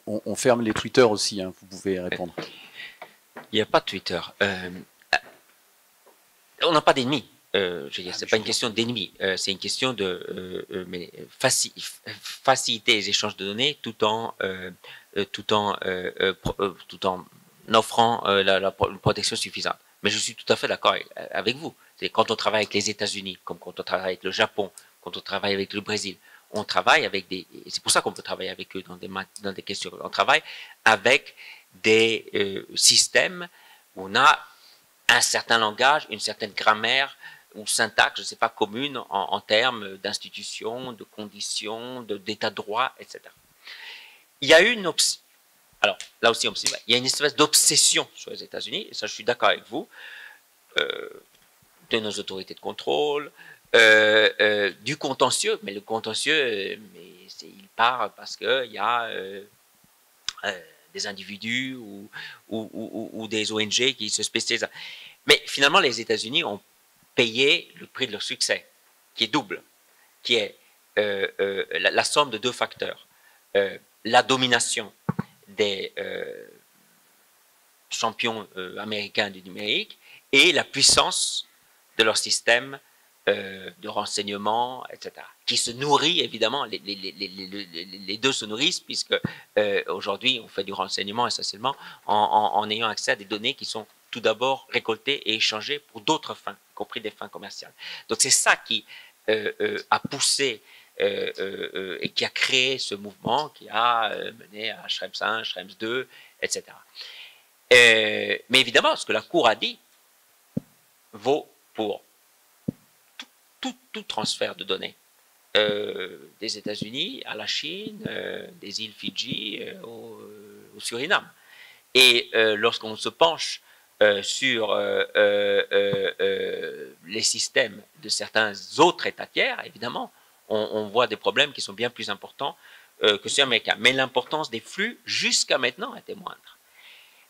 A: On ferme les Twitter aussi, hein, vous pouvez répondre.
B: Il n'y a pas de Twitter. On n'a pas d'ennemis. Je veux dire, c'est pas une question d'ennemis. C'est une question de faciliter les échanges de données tout en offrant la protection suffisante. Mais je suis tout à fait d'accord avec vous. C'est quand on travaille avec les États-Unis, comme quand on travaille avec le Japon, quand on travaille avec le Brésil, on travaille avec des. C'est pour ça qu'on peut travailler avec eux dans des questions. On travaille avec des systèmes où on a un certain langage, une certaine grammaire ou syntaxe, je ne sais pas, commune en termes d'institutions, de conditions, d'état de droit, etc. Il y a une alors là aussi, il y a une espèce d'obsession sur les États-Unis, et ça je suis d'accord avec vous, de nos autorités de contrôle, du contentieux, mais le contentieux, il part parce qu'il y a des individus ou des ONG qui se spécialisent. Mais finalement, les États-Unis ont payé le prix de leur succès, qui est double, qui est la somme de deux facteurs. La domination des champions américains du numérique et la puissance de leur système de renseignement, etc., qui se nourrit évidemment, les deux se nourrissent, puisque aujourd'hui on fait du renseignement essentiellement en ayant accès à des données qui sont tout d'abord récoltées et échangées pour d'autres fins, y compris des fins commerciales. Donc c'est ça qui a poussé et qui a créé ce mouvement qui a mené à Schrems 1, Schrems 2, etc. Mais évidemment, ce que la Cour a dit vaut pour tout transfert de données des États-Unis à la Chine, des îles Fidji au Suriname. Et lorsqu'on se penche sur les systèmes de certains autres États tiers, évidemment, on voit des problèmes qui sont bien plus importants que ceux américains. Mais l'importance des flux, jusqu'à maintenant, était moindre.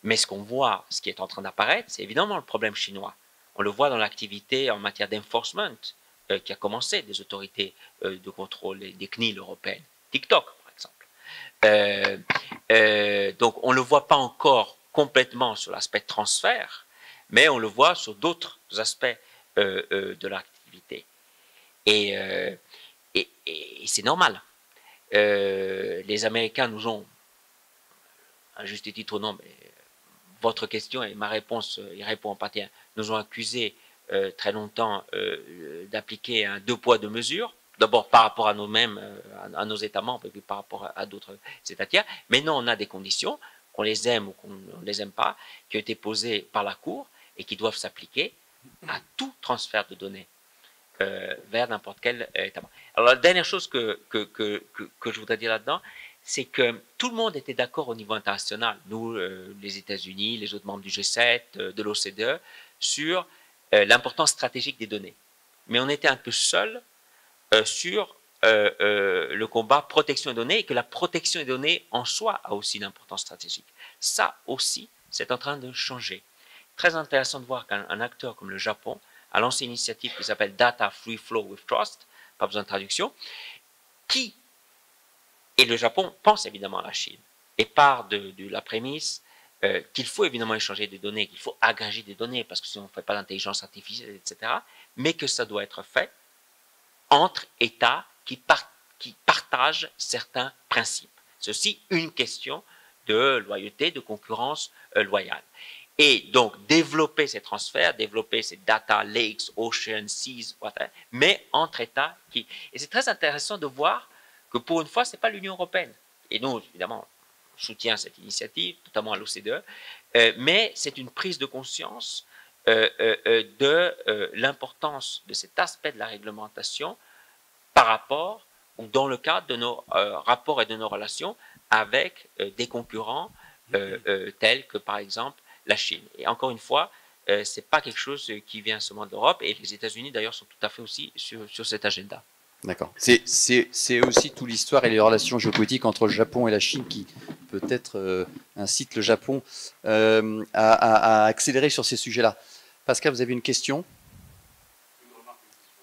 B: Mais ce qu'on voit, ce qui est en train d'apparaître, c'est évidemment le problème chinois. On le voit dans l'activité en matière d'enforcement qui a commencé des autorités de contrôle des CNIL européennes, TikTok par exemple. Donc on ne le voit pas encore complètement sur l'aspect transfert, mais on le voit sur d'autres aspects de l'activité. Et c'est normal. Les Américains nous ont, à juste titre ou non, mais votre question et ma réponse y répond en partie, nous ont accusés très longtemps d'appliquer un deux poids deux mesures, d'abord par rapport à nous-mêmes, à nos États membres, et puis par rapport à d'autres États tiers. Mais non, on a des conditions, qu'on les aime ou qu'on ne les aime pas, qui ont été posées par la Cour et qui doivent s'appliquer à tout transfert de données vers n'importe quel État membre. Alors la dernière chose que je voudrais dire là-dedans, c'est que tout le monde était d'accord au niveau international, nous, les États-Unis, les autres membres du G7, de l'OCDE, sur l'importance stratégique des données. Mais on était un peu seul sur le combat protection des données, et que la protection des données en soi a aussi une importance stratégique. Ça aussi, c'est en train de changer. Très intéressant de voir qu'un acteur comme le Japon a lancé une initiative qui s'appelle Data Free Flow with Trust, pas besoin de traduction, et le Japon pense évidemment à la Chine, et part de la prémisse qu'il faut évidemment échanger des données, qu'il faut agréger des données, parce que sinon on ne fait pas d'intelligence artificielle, etc., mais que ça doit être fait entre États qui partagent certains principes. C'est aussi une question de loyauté, de concurrence loyale. Et donc, développer ces transferts, développer ces data lakes, ocean, seas, whatever, mais entre États qui... Et c'est très intéressant de voir que pour une fois, ce n'est pas l'Union européenne. Et nous, évidemment, on soutient cette initiative, notamment à l'OCDE, mais c'est une prise de conscience de l'importance de cet aspect de la réglementation par rapport ou dans le cadre de nos rapports et de nos relations avec des concurrents tels que par exemple la Chine. Et encore une fois, c'est pas quelque chose qui vient seulement de l'Europe, et les États-Unis d'ailleurs sont tout à fait aussi sur cet agenda. D'accord.
A: C'est aussi toute l'histoire et les relations géopolitiques entre le Japon et la Chine qui peut-être incite le Japon à accélérer sur ces sujets-là. Pascal, vous avez une question?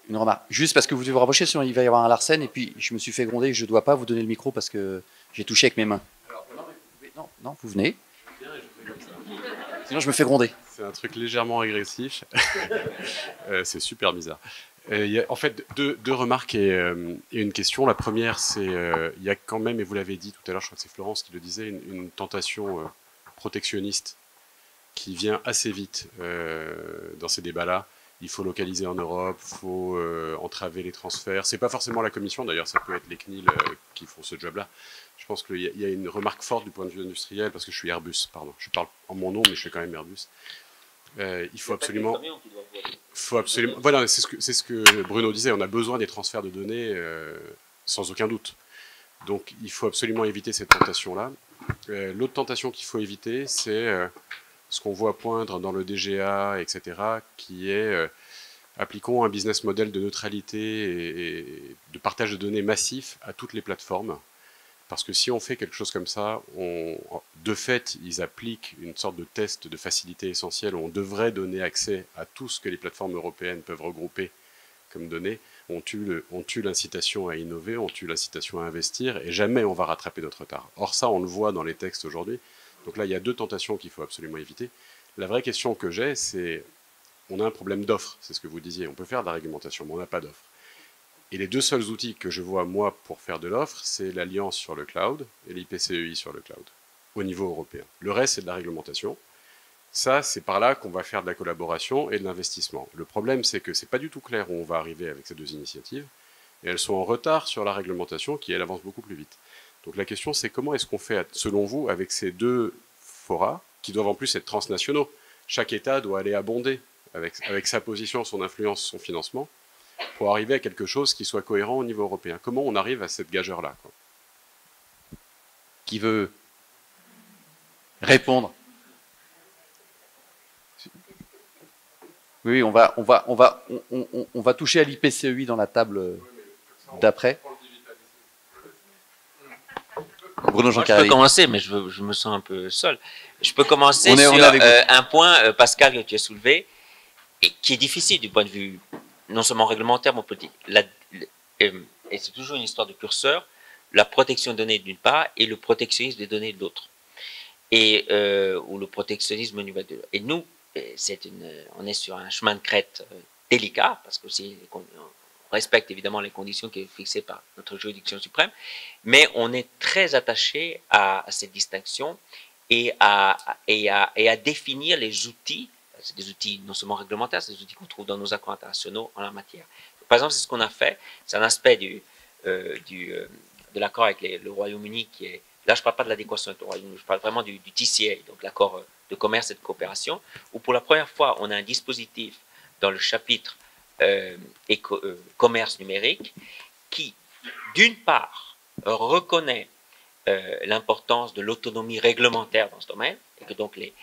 A: Une remarque. Juste parce que vous devez vous rapprocher, sinon il va y avoir un Larsen, et puis je me suis fait gronder, je ne dois pas vous donner le micro parce que j'ai touché avec mes mains. Non, vous venez. Sinon je me fais gronder.
G: C'est un truc légèrement régressif. C'est super bizarre. Il y a en fait deux remarques et une question. La première, c'est il y a quand même, et vous l'avez dit tout à l'heure, je crois que c'est Florence qui le disait, une tentation protectionniste qui vient assez vite dans ces débats-là. Il faut localiser en Europe, il faut entraver les transferts. C'est pas forcément la Commission, d'ailleurs, ça peut être les CNIL qui font ce job-là. Je pense qu'il y a une remarque forte du point de vue industriel, parce que je suis Airbus, pardon. Je parle en mon nom, mais je suis quand même Airbus. Il faut absolument... Voilà, c'est ce que Bruno disait, on a besoin des transferts de données sans aucun doute. Donc il faut absolument éviter cette tentation-là. L'autre tentation qu'il faut éviter, c'est ce qu'on voit poindre dans le DGA, etc., qui est appliquons un business model de neutralité et de partage de données massif à toutes les plateformes. Parce que si on fait quelque chose comme ça, de fait, ils appliquent une sorte de test de facilité essentielle où on devrait donner accès à tout ce que les plateformes européennes peuvent regrouper comme données. On tue l'incitation à innover, on tue l'incitation à investir, et jamais on va rattraper notre retard. Or ça, on le voit dans les textes aujourd'hui. Donc là, il y a deux tentations qu'il faut absolument éviter. La vraie question que j'ai, c'est, on a un problème d'offre, c'est ce que vous disiez. On peut faire de la réglementation, mais on n'a pas d'offre. Et les deux seuls outils que je vois, moi, pour faire de l'offre, c'est l'Alliance sur le cloud et l'IPCEI sur le cloud, au niveau européen. Le reste, c'est de la réglementation. Ça, c'est par là qu'on va faire de la collaboration et de l'investissement. Le problème, c'est que ce n'est pas du tout clair où on va arriver avec ces deux initiatives, et elles sont en retard sur la réglementation qui, elle, avance beaucoup plus vite. Donc la question, c'est comment est-ce qu'on fait, selon vous, avec ces deux forats, qui doivent en plus être transnationaux. Chaque État doit aller abonder avec sa position, son influence, son financement, pour arriver à quelque chose qui soit cohérent au niveau européen. Comment on arrive à cette gageure-là, quoi?
A: Qui veut répondre? Oui, on va toucher à l'IPCEI dans la table d'après.
B: Bruno Jean-Carré. Je peux commencer, mais je me sens un peu seul. Je peux commencer sur un point, Pascal, que tu as soulevé, et qui est difficile du point de vue non seulement réglementaire, mais politique. Et c'est toujours une histoire de curseur, la protection des données d'une part et le protectionnisme des données de l'autre. Ou le protectionnisme numérique de l'autre. Et nous, on est sur un chemin de crête délicat, parce que on respecte évidemment les conditions qui sont fixées par notre juridiction suprême, mais on est très attaché à cette distinction et à définir les outils. C'est des outils non seulement réglementaires, c'est des outils qu'on trouve dans nos accords internationaux en la matière. Par exemple, c'est ce qu'on a fait, c'est un aspect de l'accord avec le Royaume-Uni qui est, là je ne parle pas de l'adéquation avec le Royaume-Uni, je parle vraiment du TCA, donc l'accord de commerce et de coopération, où pour la première fois on a un dispositif dans le chapitre commerce numérique qui, d'une part, reconnaît l'importance de l'autonomie réglementaire dans ce domaine, et que donc les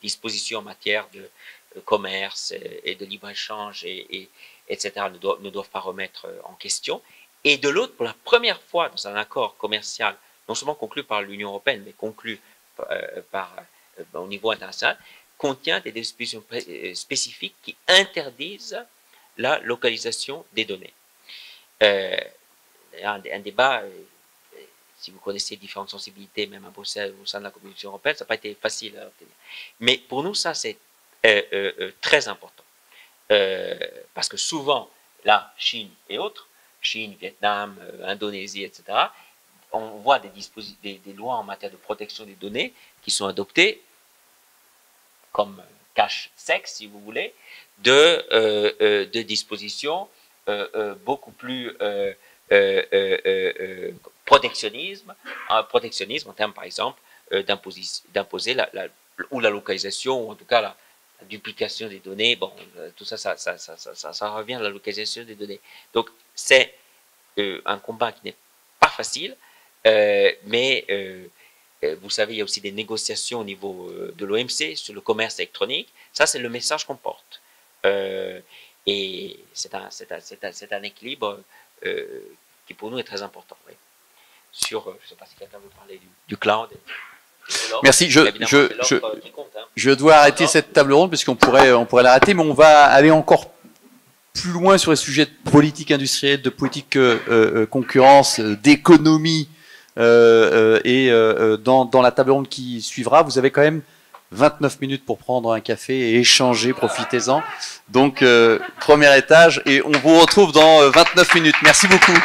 B: dispositions en matière de commerce et de libre-échange, etc., ne doivent pas remettre en question. Et de l'autre, pour la première fois dans un accord commercial, non seulement conclu par l'Union européenne, mais conclu au niveau international, contient des dispositions spécifiques qui interdisent la localisation des données. Un débat... si vous connaissez différentes sensibilités, même à Bruxelles, au sein de la Commission européenne, ça n'a pas été facile à obtenir. Mais pour nous, ça, c'est très important. Parce que souvent, là, Chine et autres, Chine, Vietnam, Indonésie, etc., on voit des lois en matière de protection des données qui sont adoptées comme cache-sexe, si vous voulez, de dispositions beaucoup plus... protectionnisme en termes, par exemple, d'imposer la localisation, ou en tout cas duplication des données, bon, tout ça, ça revient à la localisation des données. Donc, c'est un combat qui n'est pas facile, mais vous savez, il y a aussi des négociations au niveau de l'OMC sur le commerce électronique. Ça, c'est le message qu'on porte. Et c'est un équilibre qui pour nous est très important. Oui. Sur, je ne sais pas si quelqu'un veut parler du cloud.
A: Merci. Je dois arrêter cette table ronde puisqu'on pourrait l'arrêter, mais on va aller encore plus loin sur les sujets de politique industrielle, de politique concurrence, d'économie. Et dans la table ronde qui suivra, vous avez quand même 29 minutes pour prendre un café et échanger, profitez-en. Donc, premier étage, et on vous retrouve dans 29 minutes. Merci beaucoup.